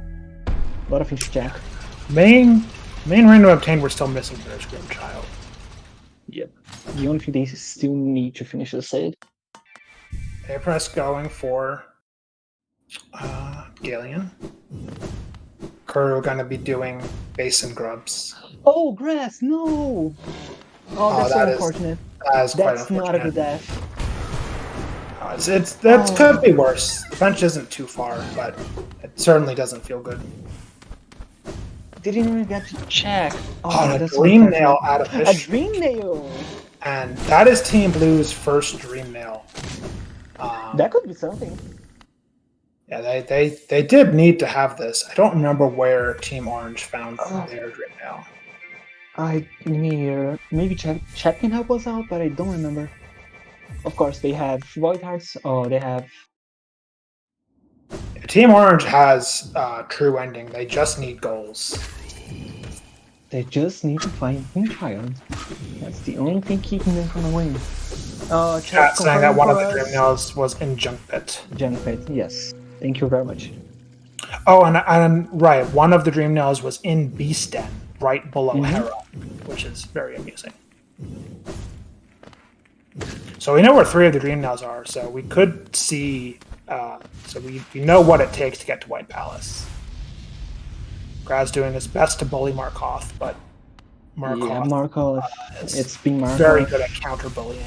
A lot of things to check. Main random obtained, we're still missing Bear's Grim Child. Yep. The only thing they still need to finish the set. aPress going for Galeon. Kuro gonna be doing Basin Grubs. Oh, Grass, no! Oh, that's so unfortunate. That's not a good death. That could be worse. The bench isn't too far, but it certainly doesn't feel good. Didn't even get to check. A Dream Nail out of fish. A Dream Nail! And that is Team Blue's first Dream Nail. That could be something. Yeah, they did need to have this. I don't remember where Team Orange found their Dream Nail. Maybe chat can help us out, but I don't remember. Of course, they have Void Hearts. Oh, they have... Team Orange has True Ending. They just need goals. They just need to find Child. That's the only thing keeping them from the win. Chat saying that one of the Dream Nails was in Junk Pit. Junk Pit, yes. Thank you very much. Oh, and right, one of the Dream Nails was in Beast Den, right below Hera, which is very amusing. So we know where 3 of the Dream Nails are, so we could see. So we know what it takes to get to White Palace. Graz doing his best to bully Markov, but Markov, it's being Markov. Very good at counter bullying.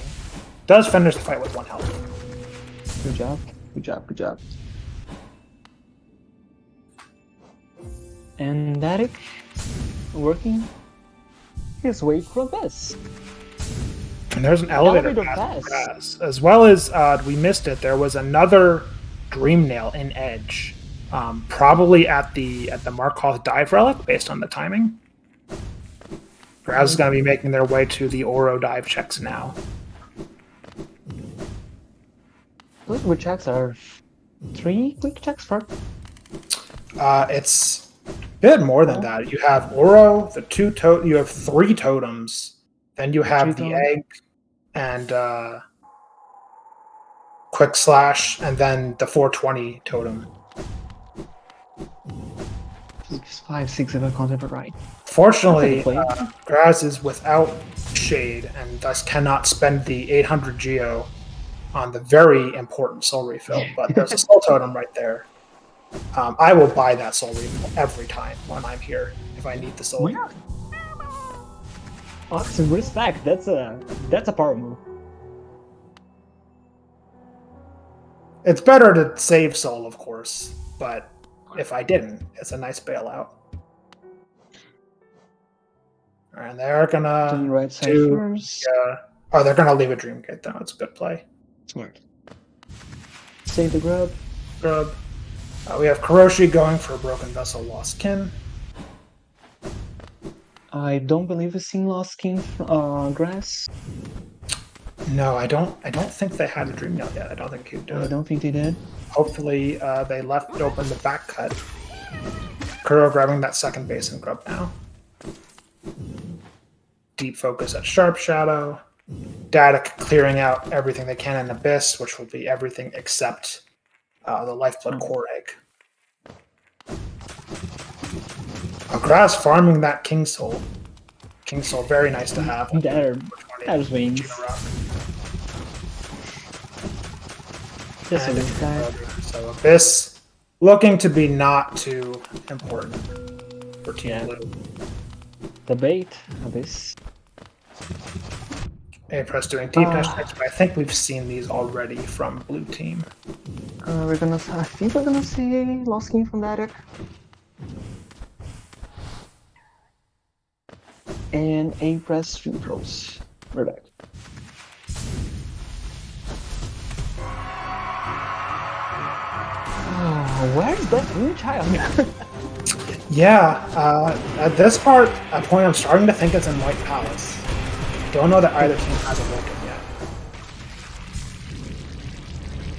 Does finish the fight with 1 health. Good job. Good job. Good job. And Dadik working his way through this. And there's an elevator pass. As well as, we missed it, there was another Dream Nail in Edge. Probably at the Markov dive relic, based on the timing. Graz is going to be making their way to the Oro dive checks now. Those quick checks are 3 quick checks for. It's a bit more than that. You have Oro, you have 3 totems, then you have the egg and Quick Slash, and then the 420 totem. 5, 6 if I counted it right. Fortunately, Graz is without Shade and thus cannot spend the 800 Geo on the very important Soul Refill, but there's a Soul Totem right there. I will buy that Soul Refill every time when I'm here if I need the Soul. Yeah. Awesome, respect. That's a power move. It's better to save Soul, of course, but if I didn't, it's a nice bailout. And they're gonna right side first. They're gonna leave a Dream Gate though. It's a good play. Smart. Save the grub. We have Kuroshi going for a Broken Vessel, Lost Kin. I don't believe we've seen Lost Kin from Graz. No, I don't think they had a Dream Nail yet. I don't think he'd do it. I don't think they did. Hopefully, they left open the back cut. Kuro grabbing that second base and grub now. Deep focus at Sharp Shadow. Dadik clearing out everything they can in Abyss, which will be everything except the Lifeblood Core Egg. Graz farming that King Soul. King Soul, very nice to have. That was wings. So Abyss looking to be not too important for Team Blue. The bait, Abyss. aPress doing deep dash checks, but I think we've seen these already from Blue Team. I think we're gonna see Lost King from Dadik. And aPress stream throws. We're back. Where's that new child? At this point, I'm starting to think it's in White Palace. Don't know that either team has awoken yet.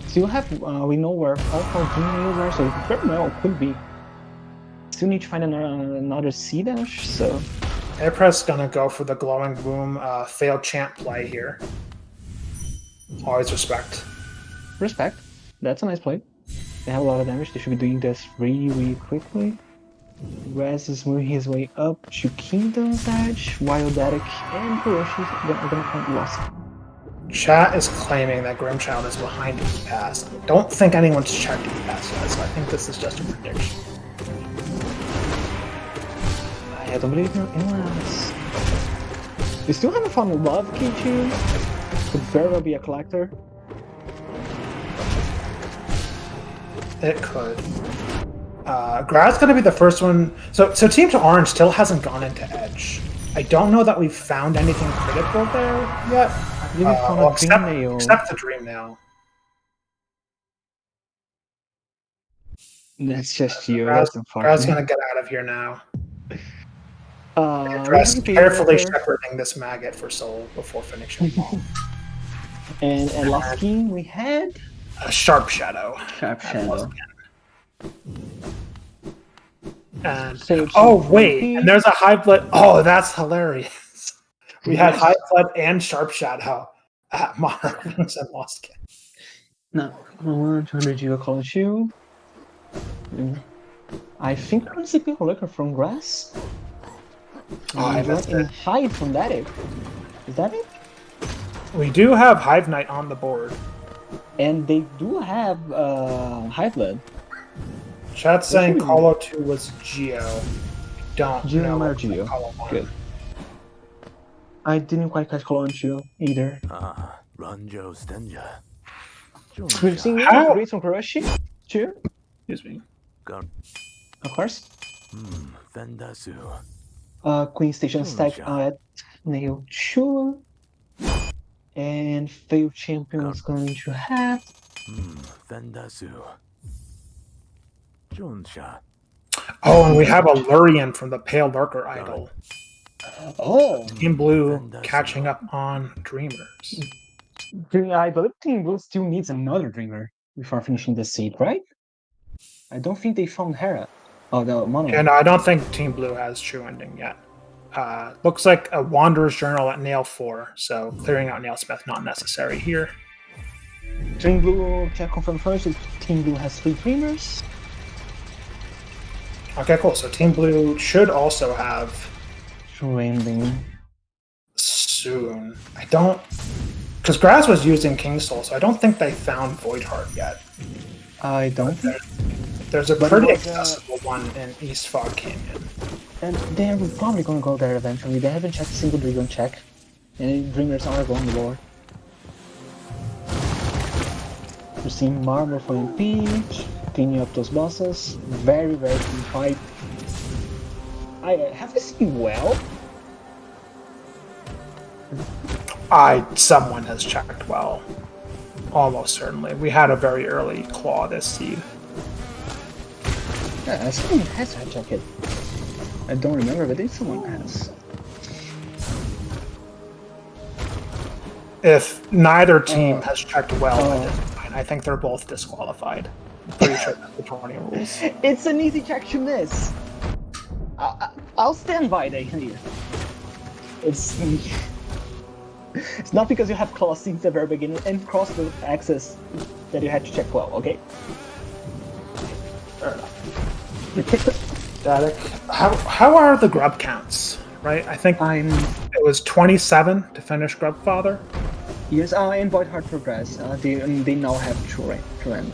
Still have, we know where all 4 Dream Nails are, so very well could be. Still need to find another C-dash, so. aPress gonna go for the Glowing Boom failed champ play here. Always respect. Respect. That's a nice play. They have a lot of damage. They should be doing this really quickly. Graz is moving his way up to Kingdom's Edge, while Dadik and Kuroshi are gonna find Lost. Chat is claiming that Grimchild is behind E-Pass. I don't think anyone's checked E-Pass yet, so I think this is just a prediction. I don't believe anyone else. We still haven't found Love K2. Could very well be a collector. It could. Graz going to be the first one. So Team to Orange still hasn't gone into Edge. I don't know that we've found anything critical there yet. Except the Dream Nail. That's just you. Graz going to get out of here now. Graz carefully shepherding this maggot for Soul before finishing. And last game we had a Sharp Shadow. And Failed oh champion wait, AP. and there's a high blood. Oh, that's hilarious. We had high blood and sharp shadow at Monarch Wings and Lost King. No, 100 Giga Colin Shield. I think we're gonna see people looking from Graz. I missed and it. hide from Dadik. Is that it? We do have Hive Knight on the board. And they do have High Blood. Chat's saying Colo 2 was Geo. Don't Geo know. or Geo. Good. I didn't quite catch Colo 2 either. Rando Stenja. We've seen How- great from Kuroshi too. Excuse me. Of course. Fendasu. Queen Station stack at Nail 2. And failed champion is going to have Fendasu. Jonsha. Oh, and we have a Lurian from the Pale Lurker Idol. oh. Team Blue catching up on Dreamers. I believe Team Blue still needs another Dreamer before finishing the seed, right? I don't think they found Hera. Oh, the Mono. And I don't think Team Blue has True Ending yet. Looks like a Wanderer's Journal at Nail 4, so clearing out Nailsmith not necessary here. Team Blue, check confirm first. Team Blue has 3 Dreamers. Okay, cool. So Team Blue should also have True Ending. soon. I don't... Because Graz was using King Soul, so I don't think they found Void Heart yet. I don't think. There's a But pretty it was, accessible one in East Fog Canyon. And they're probably going to go there eventually. They haven't checked a single Dragon check. And Dreamers are going to lore. We're seeing Marble for MP, cleaning up those bosses. Very, very clean fight. Have you seen well? Someone has checked well. Almost certainly. We had a very early claw this seed. Yeah, someone has to check it. I don't remember, but I think someone has. If neither team has checked well at this point, I think they're both disqualified. Pretty sure that's the Tourney rules. It's an easy check to miss. I'll stand by that here. It's not because you have claws since the very beginning and cross the axis that you had to check well, okay? Fair enough. Dadik, how are the grub counts? Right, I think it was 27 to finish Grubfather. Yes, and Void Heart progress. They now have True End.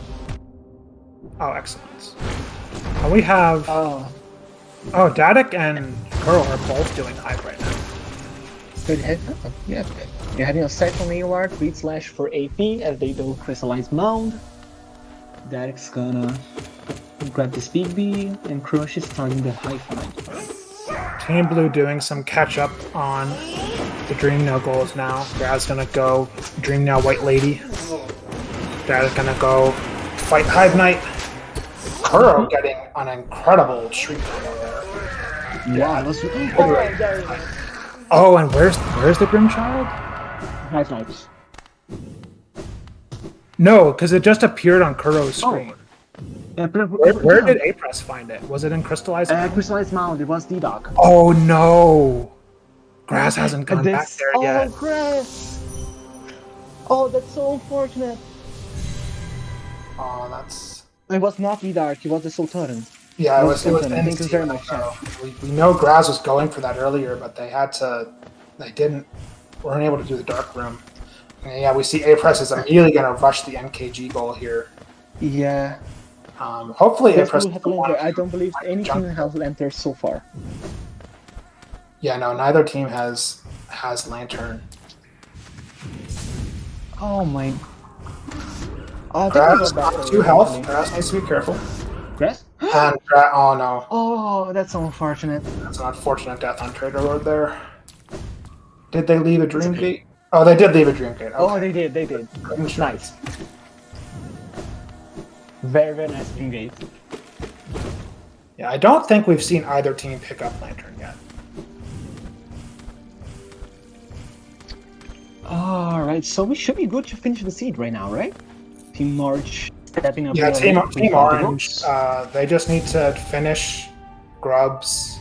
Oh, excellent. And we have Dadik and Kuro are both doing Hive right now. Yeah, you're having a second AOR, Creed Slash for AP as they do Crystallized Mound. Dadik's gonna grab this Big B, and Kuroshi is starting the High Fight. Team Blue doing some catch up on the Dream Nail goals now. Graz gonna go Dream Nail White Lady. Dad's gonna go fight Hive Knight. Kuro getting an incredible shriek there. Yeah, that's Oh, and where's the Grim Child? Hive Knights. No, because it just appeared on Kuro's screen. Yeah, Where did aPress find it? Was it in Crystallized Mound? Crystallized Mound, it was Dadik. Oh no! Graz hasn't gone back there yet. Oh, Graz! Oh, that's so unfortunate. Oh, that's... It was not Dadik, it was the Sultan. Yeah, it was Sultan. Thank you very much. We know Graz was going for that earlier, but they weren't able to do the Dark Room. And yeah, we see aPress is immediately going to rush the NKG goal here. Yeah. Hopefully aPress... I don't believe any team has entered so far. Yeah, no, neither team has Lantern. Oh my... Graz got 2 health. Graz needs to be careful. Graz? And oh no. Oh, that's unfortunate. That's an unfortunate death on Trader Lord there. Did they leave a Dream Gate? Oh, they did leave a Dream Gate. Okay. Oh, they did. Nice. Very, very nice Dream Gate. Yeah, I don't think we've seen either team pick up Lantern yet. Alright, so we should be good to finish the seed right now, right? Team March stepping up. Yeah, Team Orange, they just need to finish Grubs.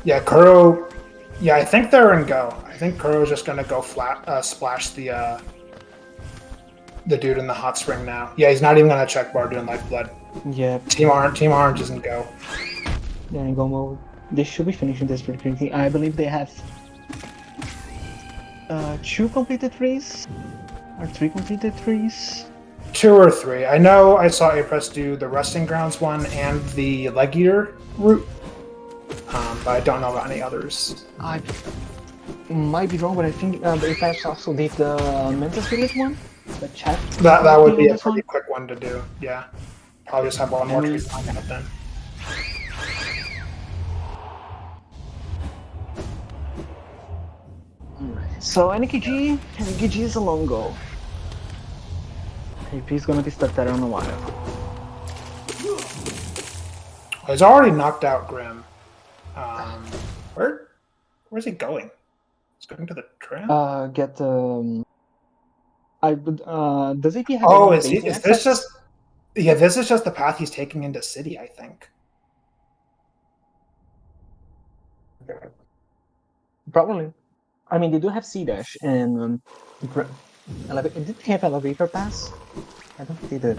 Yeah, Kuro. Yeah, I think they're in go. I think Kuro's just gonna go splash the dude in the hot spring now. Yeah, he's not even gonna check bar doing Lifeblood. Yeah, Team Orange isn't go. they're in go mode. They should be finishing this pretty quickly. I believe they have 2 completed trees or 3 completed trees. 2 or 3. I know I saw aPress do the Resting Grounds one and the Leg Eater route, but I don't know about any others. I might be wrong, but I think aPress also did the Mental Village one. The chat. That would be a pretty quick one to do. Yeah, probably just have one more tree lined up then. So NKG is a long go. AP is gonna be stuck there in a while. He's already knocked out Grim. Where's he going? He's going to the tram. Does AP have? Oh, is this just? Yeah, this is just the path he's taking into city, I think. Probably. I mean, they do have C dash and did they have elevator pass? I don't think they did.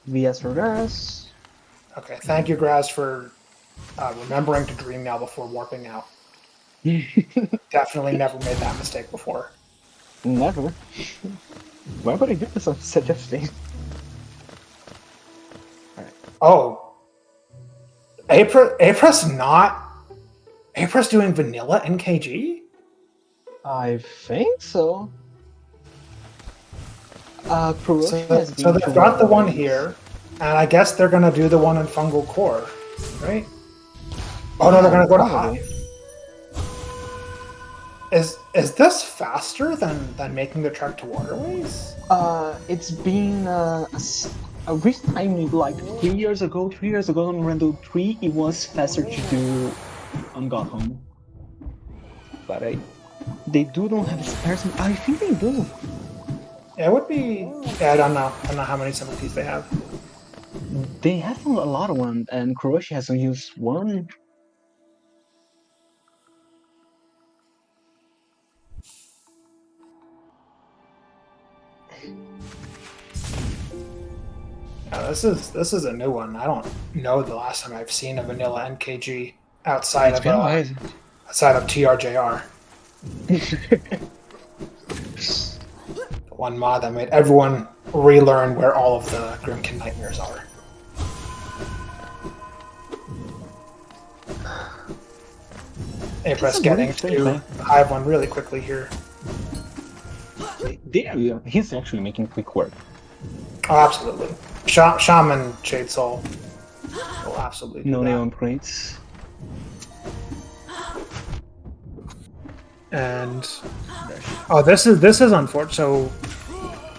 VS for Graz. Okay, thank you, Graz, for remembering to dream now before warping out. Definitely never made that mistake before. Never. Why would I do this on such a thing? Alright. Oh. aPress doing vanilla NKG? I think so. Kuroshi has So they've got the one here, and I guess they're gonna do the one in Fungal Core, right? Oh no, they're gonna go to Hive. Is this faster than making the trek to Waterways? It's been a recent time, like 3 years ago on Rando 3, it was faster to do on Got Home. But they don't have spares. I think they do. Yeah, it would be. Yeah, I don't know how many similarities they have. They have a lot of them, and Kuroshi has used one. Yeah, this is a new one. I don't know the last time I've seen a vanilla NKG outside of TRJR. One mod that made everyone relearn where all of the Grimkin nightmares are. aPress getting to Hive one really quickly here. He's actually making quick work. Oh, absolutely. Shaman Shade Soul will absolutely do No that. neon crates. And oh, this is unfortunate. So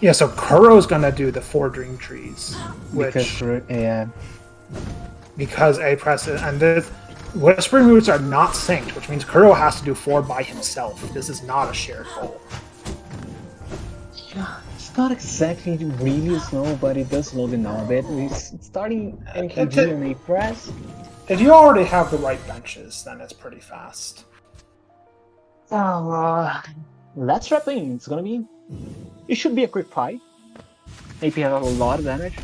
yeah, so Kuro's gonna do the 4 Dream Trees, which because aPress and the Whispering Roots are not synced, which means Kuro has to do 4 by himself. This is not a shared goal. Yeah, it's not exactly really slow, but it does slow down a bit. It's starting NKG and aPress. If you already have the right benches, then it's pretty fast. Let's wrap in. It's gonna be. It should be a quick fight. AP have a lot of damage.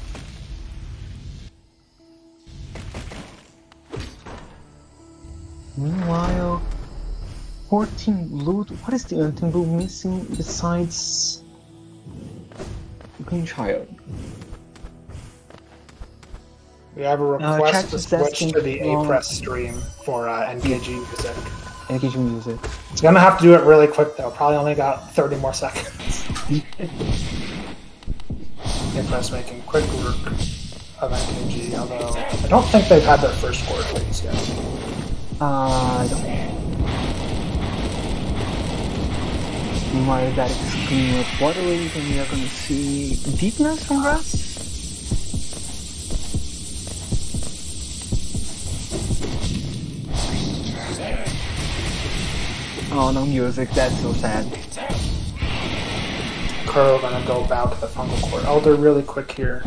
Meanwhile, 14 loot. What is the ultimate blue missing besides Green Child? We have a request to switch asking to the aPress stream for NKG music. NKG music. It's gonna have to do it really quick though. Probably only got 30 more seconds. aPress making quick work of NKG, although I don't think they've had their first score phase yet. I don't. Meanwhile, that is cleaning up Waterways, and we are gonna see Deepness from Graz. Oh, no music, that's so sad. Kuro gonna go bow to the Fungal Core Elder really quick here.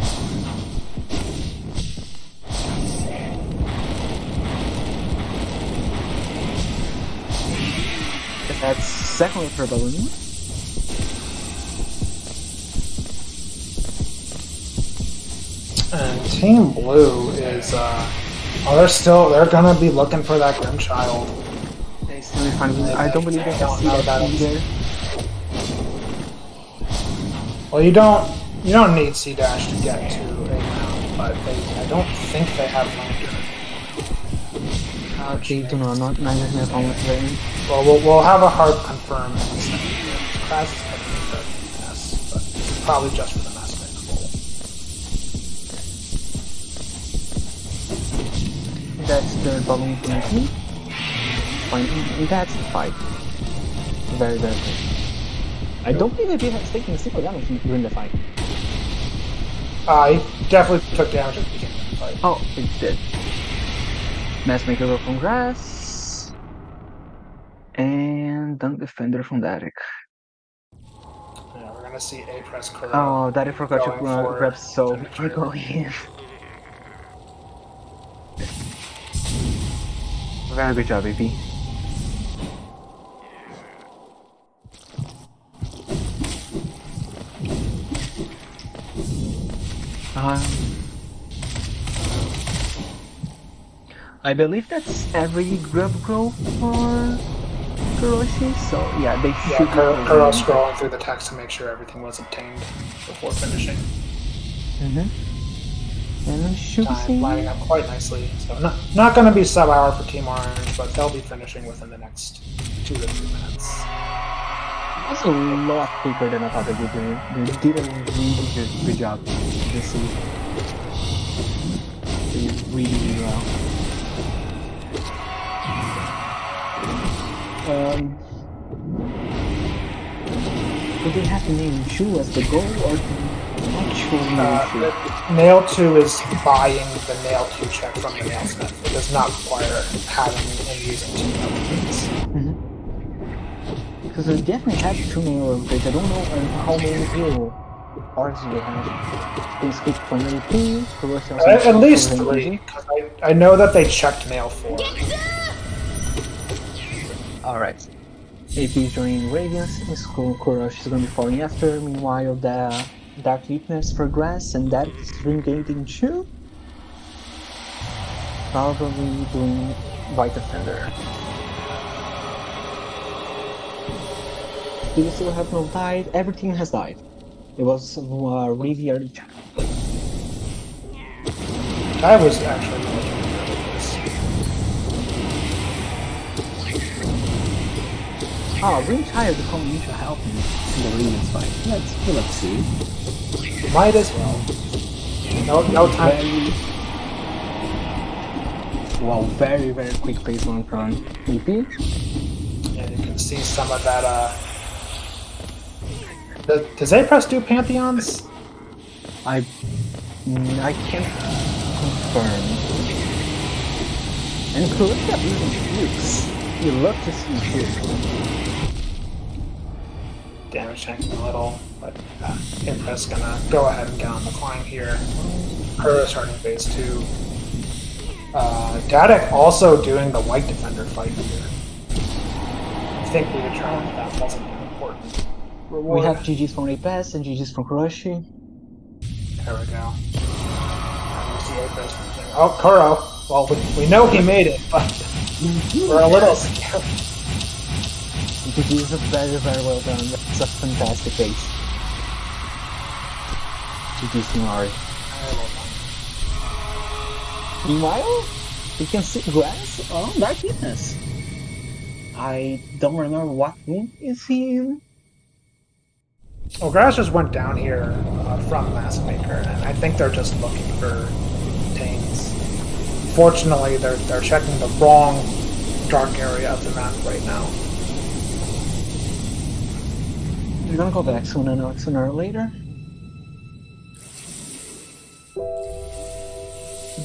That's second for balloon. And Team Blue is they're gonna be looking for that Grimchild. They still be finding. I don't believe they can see that either. Well, you don't need C dash to get to A now, but I don't think they have Lantern. They do not. Neither have almost very. Well, we'll have a hard confirm in a second here. Graz is picking the mess, but it's probably just for the mess control. That's the balloon thinking. Fine, that's the fight. Very, very good. I don't think he has taken a single damage during the fight. He definitely took damage at the beginning of the fight. Oh, he did. Massmaker from Graz. And Dunk Defender from Dadik. Yeah, we're gonna see aPress Kuro. Oh, Dadik forgot to grab so going in. Very good job, AP. I believe that's every grub grow for Kuroshi, so yeah, they should be Kuro scrolling through the text to make sure everything was obtained before finishing. And should Time lining up quite nicely. So not going to be sub-hour for Team Orange, but they'll be finishing within the next 2 to 3 minutes. That's a lot quicker than I thought they would do. They did a really good job this season. They did really well. Do they have to name Shu as the goal or the actual name Shu? Nail 2 is buying the Nail 2 check from the Nailsmith. It does not require having and using 2 elements. Because they definitely have 2 nail upgrades. I don't know how many hero arts they have. They speak from AP, at least 3, because I know that they checked Nail 4. Alright. AP is joining Radiance, Kuroshi is going to be falling after. Meanwhile, the Dark Weakness for Graz and that is Ringgating 2. Probably doing White Defender. They still have not died, everything has died. It was really early chat. I was actually looking at this. Oh, Ring Child to come in to help me in the Radiance fight. Let's see. Might as well. No time. Wow, very quick phase 1 from EP. And you can see some of that. Does aPress do Pantheons? I can't confirm. And Kuroshi even Fukes. You love to see Fukes. Damage tanking a little, but aPress gonna go ahead and get on the climb here. Kuro starting phase 2. Dadik also doing the White Defender fight here. I think we determined that wasn't important. We have GG's from aPress and GG's from Kuroshi. There we go. Oh, Kuro. Well, we know he made it, but we're a little scared. GG's very well done. That's a fantastic ace. GG's from Ari. Meanwhile, you can see Graz on Dark Witness. I don't remember what wing is he in. Well, Graz just went down here from Maskmaker, and I think they're just looking for Tames. Fortunately, they're checking the wrong dark area of the map right now. They're gonna go back sooner or later.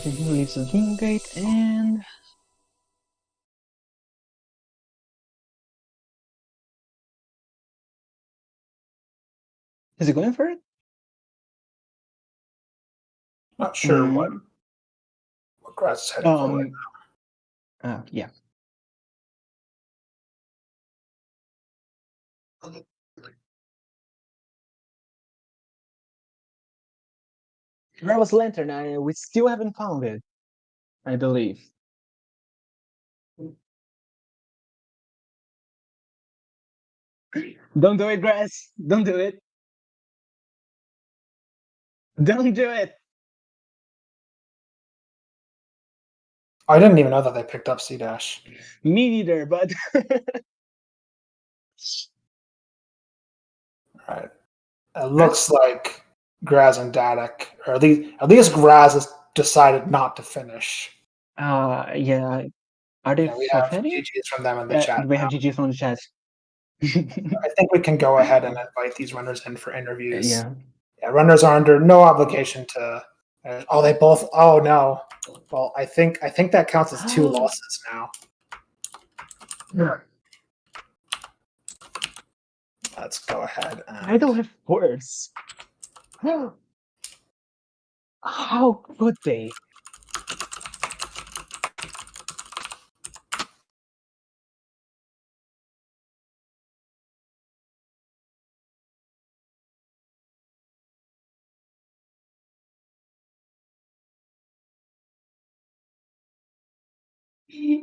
He leaves the Dream Gate and... Is he going for it? Not sure what Graz is heading for right now. Yeah. Where was Lantern? We still haven't found it, I believe. Don't do it, Grass. Don't do it. Don't do it. I didn't even know that they picked up C dash. Me neither, but Right. It looks like Graz and Dadik, or at least Graz has decided not to finish. yeah. Are they Yeah, we have forfeiting? GGs from them in the chat. We have GG from the chat. I think we can go ahead and invite these runners in for interviews. Yeah. Runners are under no obligation to. Oh, they both. Oh no. Well, I think that counts as 2 losses now. Let's go ahead. I don't have words. How could they? Give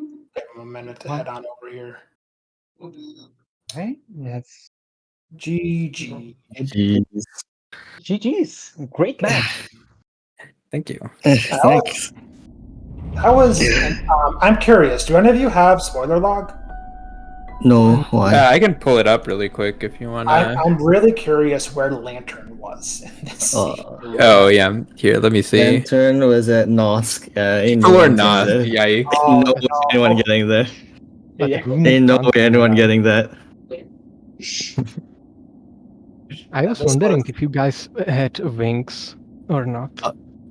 them a minute to head on over here. Right? That's GG. Jeez. GG's. Great match. Thank you. Thanks. That was. I'm curious. Do any of you have spoiler log? No, why? I can pull it up really quick if you want to. I'm really curious where Lantern was in this scene. Oh, yeah. Here, let me see. Lantern was at Nosk. Ain't Or Lantern not. there. Yikes. Oh, No way anyone getting there. Yeah. Ain't no way anyone getting that. I was this wondering was- if you guys had wings or not.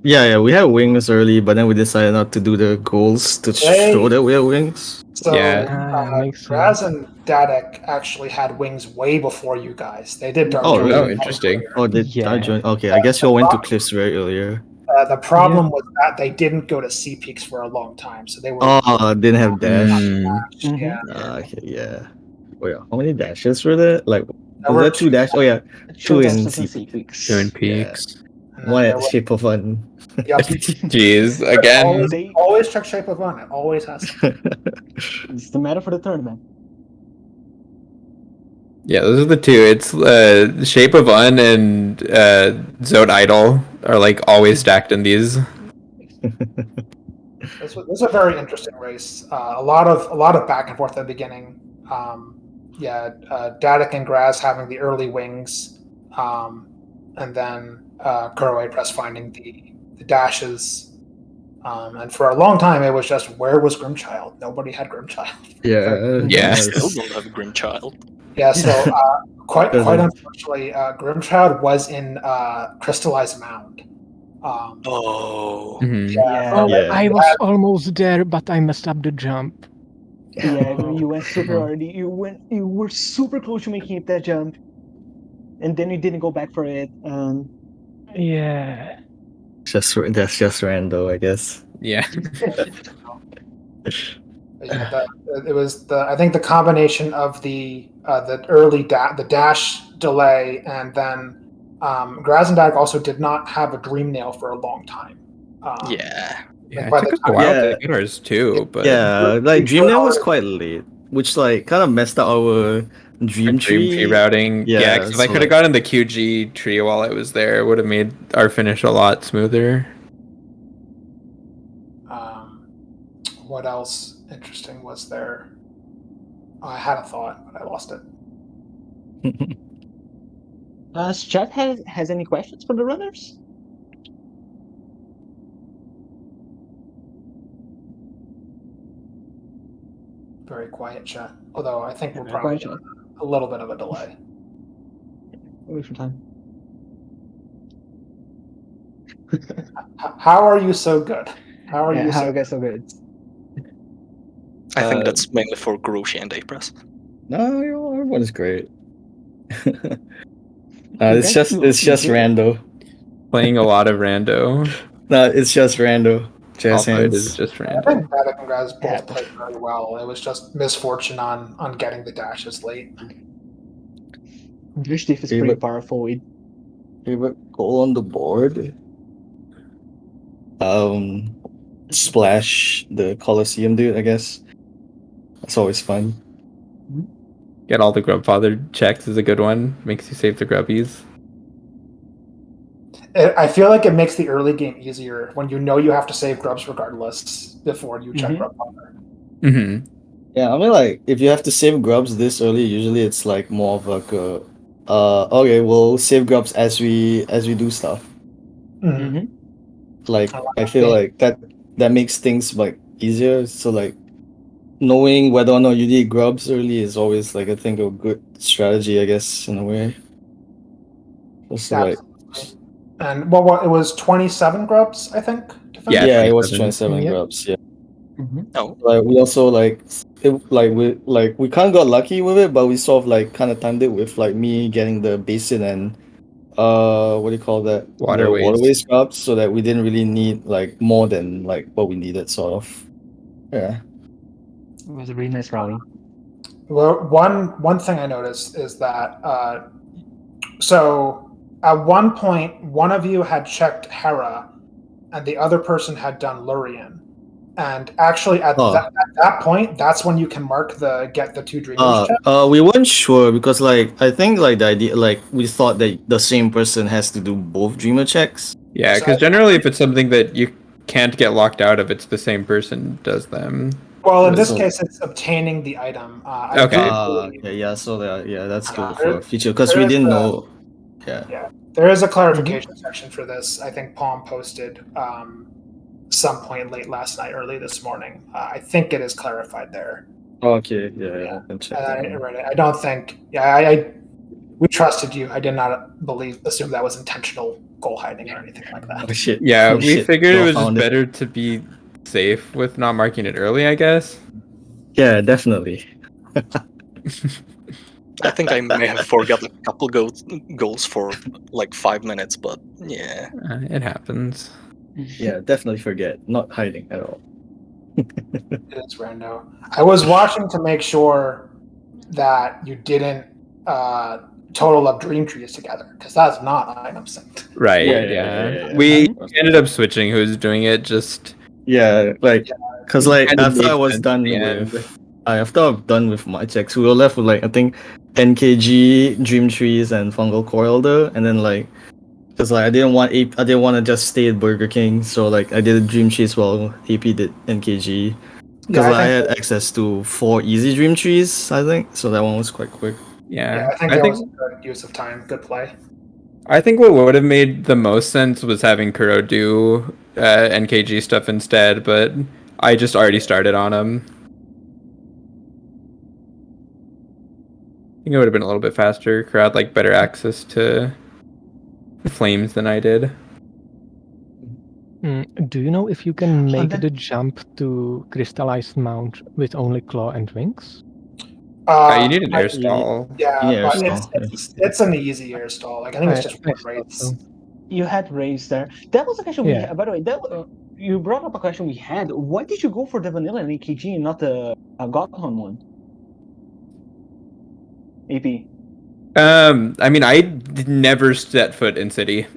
Yeah, we had wings early, but then we decided not to do the goals to show that we have wings. So Yeah. Makes Graz sense. and Dadik actually had wings way before you guys. They did dark Oh, Journey. really? Interesting. Oh, did I Yeah. join? Okay, I guess you all went to Cliffs very earlier. The problem was that they didn't go to Sea Peaks for a long time, so they were. Oh, didn't have dash. Yeah. Okay, yeah. Oh yeah, how many dashes were there? Like, There was were there 2 dash? Oh yeah, 2 in dashes Sea Peaks. Twin Peaks. and then one there at was- Shape of Fun. Yep. Jeez. Again. Always check Shape of Fun. It always has. It's the matter for the tournament. Yeah, those are the two. It's Shape of Un and Zode Idol are like always stacked in these. This was a very interesting race. A lot of back and forth at the beginning. Dadik and Graz having the early wings, and then aPress finding the dashes. And for a long time, it was just where was Grimchild? Nobody had Grimchild. Yeah. Yeah. Still don't have Grimchild. Yeah, so quite Doesn't- unfortunately, Grimchild was in Crystallized Mound. Oh. Mhm. Yeah. Oh, Yeah. I was almost there, but I messed up the jump. Yeah, you went super early. You were super close to making it that jump, and then you didn't go back for it. Yeah. That's just Rando, I guess. Yeah. Yeah, it was I think the combination of the early the dash delay, and then Graz and Dadik also did not have a Dream Nail for a long time. Yeah. Yeah, by it the took us a time- while Yeah. to get ours too, but Yeah, like we Dream Nail was were- quite late, which like kind of messed up our Dream Tree. routing. Yeah, Yeah, 'cause if I so, could have like- gotten the QG tree while I was there, it would have made our finish a lot smoother. What else interesting was there? I had a thought, but I lost it. Chat has any questions for the runners? Very quiet chat. Although I think we're Very probably quiet chat. on a little bit of a delay. Wait for time. How are you so good? How are you How so you guys so good? I think that's mainly for Kuroshi and aPress. No, everyone's great. guys it's look just good. Rando. Playing a lot of rando. No, it's just Rando. Jazz Also, it hands. is just I rando. think Dadik and Graz both Yeah. played very well. It was just misfortune on getting the dashes late. Your Steve is Yeah, pretty but- powerful. Favorite goal on the board? splash the Colosseum dude, I guess. That's always fun. Get all the Grubfather checks is a good one. Makes you save the grubbies. I feel like it makes the early game easier when you know you have to save grubs regardless before you check grub father. Mm-hmm. Yeah, I mean, like, if you have to save grubs this early, usually it's like more of like a, okay, we'll save grubs as we do stuff. Mhm. Like, I like I feel like that makes things like easier. So like, knowing whether or not you need grubs early is always like I think a good strategy, I guess, in a way. Just like, And what it was 27 grubs, I think. to finish? Yeah, yeah, it was 27. 27 Yeah. grubs. Yeah. Oh, Like we also we kind of got lucky with it, but we sort of like kind of timed it with like me getting the basin and what do you call that, the Waterways. waterways grubs, so that we didn't really need like more than like what we needed, sort of. Yeah. It was a really nice rally. Well, one thing I noticed is that so at one point one of you had checked Hera, and the other person had done Lurien. And actually, at that point, that's when you can mark the get the 2 dreamers check. We weren't sure because like I think like the idea like we thought that the same person has to do both dreamer checks. Yeah, because generally if it's something that you can't get locked out of, it's the same person does them. Well, in this So- case, it's obtaining the item. Okay. Okay, yeah, so that's good there- for future because we there is didn't a- know. Yeah. There is a clarification section for this. I think Palm posted some point late last night, early this morning. I think it is clarified there. Okay, yeah, I can check that. I don't think. We trusted you. I did not assume that was intentional goal hiding or anything like that. Oh shit. Yeah, Oh, we shit. figured it Y'all was just found better to be safe with not marking it early, I guess. Yeah, definitely. I think I may have forgot a couple goals for like 5 minutes, but yeah. It happens. Yeah, definitely forget. Not hiding at all. It's Rando. I was watching to make sure that you didn't total up dream trees together because that's not item synced. Right, Yeah. We ended up switching who's doing it, just Yeah, like, cause like Kinda after made I was sense done at the end. with, after I've done with my checks, we were left with like I think NKG, Dream Trees, and Fungal Core Elder, and then like, cause like I didn't want to just stay at Burger King, so like I did Dream Trees while AP did NKG, cause I had access to 4 easy Dream Trees, I think, so that one was quite quick. Yeah, I think that was a good use of time. Good play. I think what would have made the most sense was having Kuro do NKG stuff instead, but I just already started on him. I think it would have been a little bit faster. Kuro had like better access to flames than I did. Do you know if you can make the jump to Crystallized Mount with only claw and wings? You need an air stall. Yeah, but it's an easy air stall. Like I think it's just one race. You had race there. That was a question we Yeah. had. By the way, you brought up a question we had. Why did you go for the vanilla and AKG and not the Godhorn one? AP. I mean, I never set foot in city.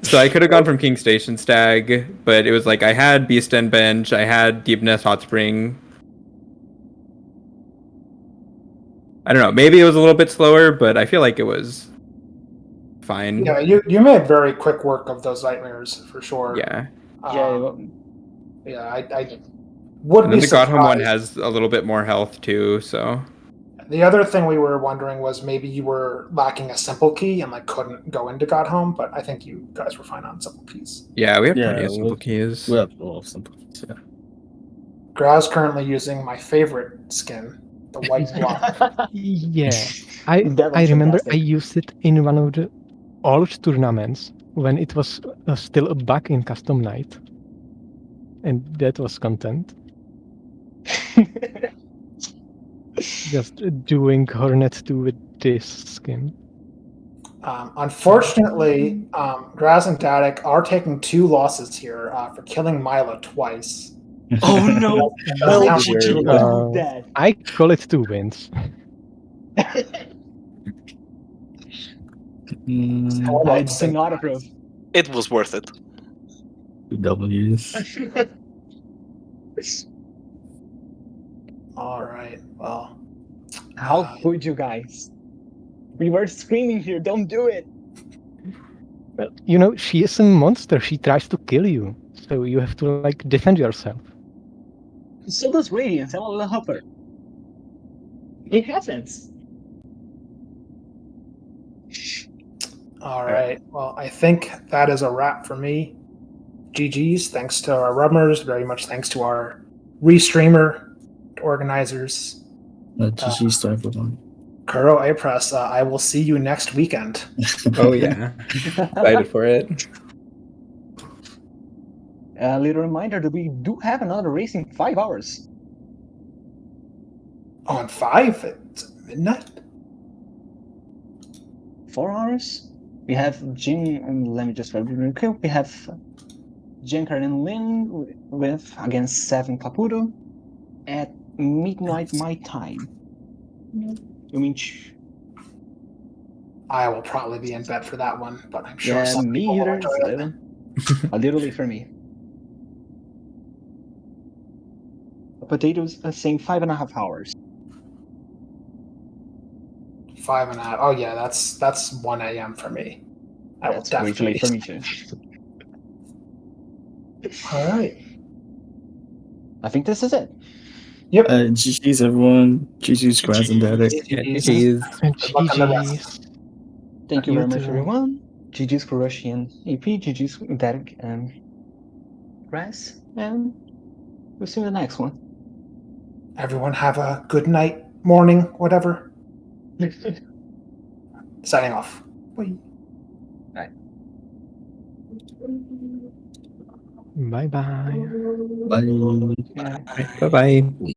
So I could have gone from King Station Stag, but it was like I had Beast and Bench, I had Deep Nest Hot Spring. I don't know, maybe it was a little bit slower, but I feel like it was fine. Yeah, you made very quick work of those nightmares for sure. Yeah. I would And be then the Godhome one surprised. has a little bit more health too, so The other thing we were wondering was maybe you were lacking a simple key and like couldn't go into Godhome, but I think you guys were fine on simple keys. yeah, we have plenty of simple keys. We have a lot of simple keys, yeah. Graz currently using my favorite skin, the white block. Yeah, I That was I remember I fantastic. used it in one of the old tournaments when it was still a bug in Custom Night, and that was content. Just doing Hornet 2 with this skin. Unfortunately, Graz and Dadik are taking 2 losses here for killing Mila twice. Oh no! Doesn't Why count would for you you. do that? I call it 2 wins. I do not approve. It was worth it. W's. All right. Well, How could you guys? We were screaming here, don't do it! Well, you know, she is a monster. She tries to kill you. So you have to, like, defend yourself. So does Radiance, I will help her. It happens. all right. Well, I think that is a wrap for me. GG's. Thanks to our rubbers. Very much thanks to our restreamer organizers. GG's to everyone. Kuro aPress, I will see you next weekend. Oh yeah, excited for it. A little reminder that we do have another race in 5 hours. On 5 at midnight? 4 hours? We have Jin, and let me just read real quick. We have Jenkar and Lin with against 7 Caputo at midnight my time. You mean? I will probably be in bed for that one, but I'm sure Yeah, some me people will either. enjoy It's it. a little late for me. Potatoes are saying 5.5 hours. 5.5. Oh yeah, that's 1 a.m. for me. I will That's way too definitely. late for me too. All right. I think this is it. Yep. GG's everyone. GG's Graz and Dadik. Yeah, GG's. GG's. And Good luck on the rest. GG's. Thank you You very much, too. everyone. GG's Kuroshi and AP, GG's Dadik and Graz, and we'll see you in the next one. Everyone have a good night, morning, whatever. Signing off. Bye. Bye bye. Bye. Yeah. Bye bye.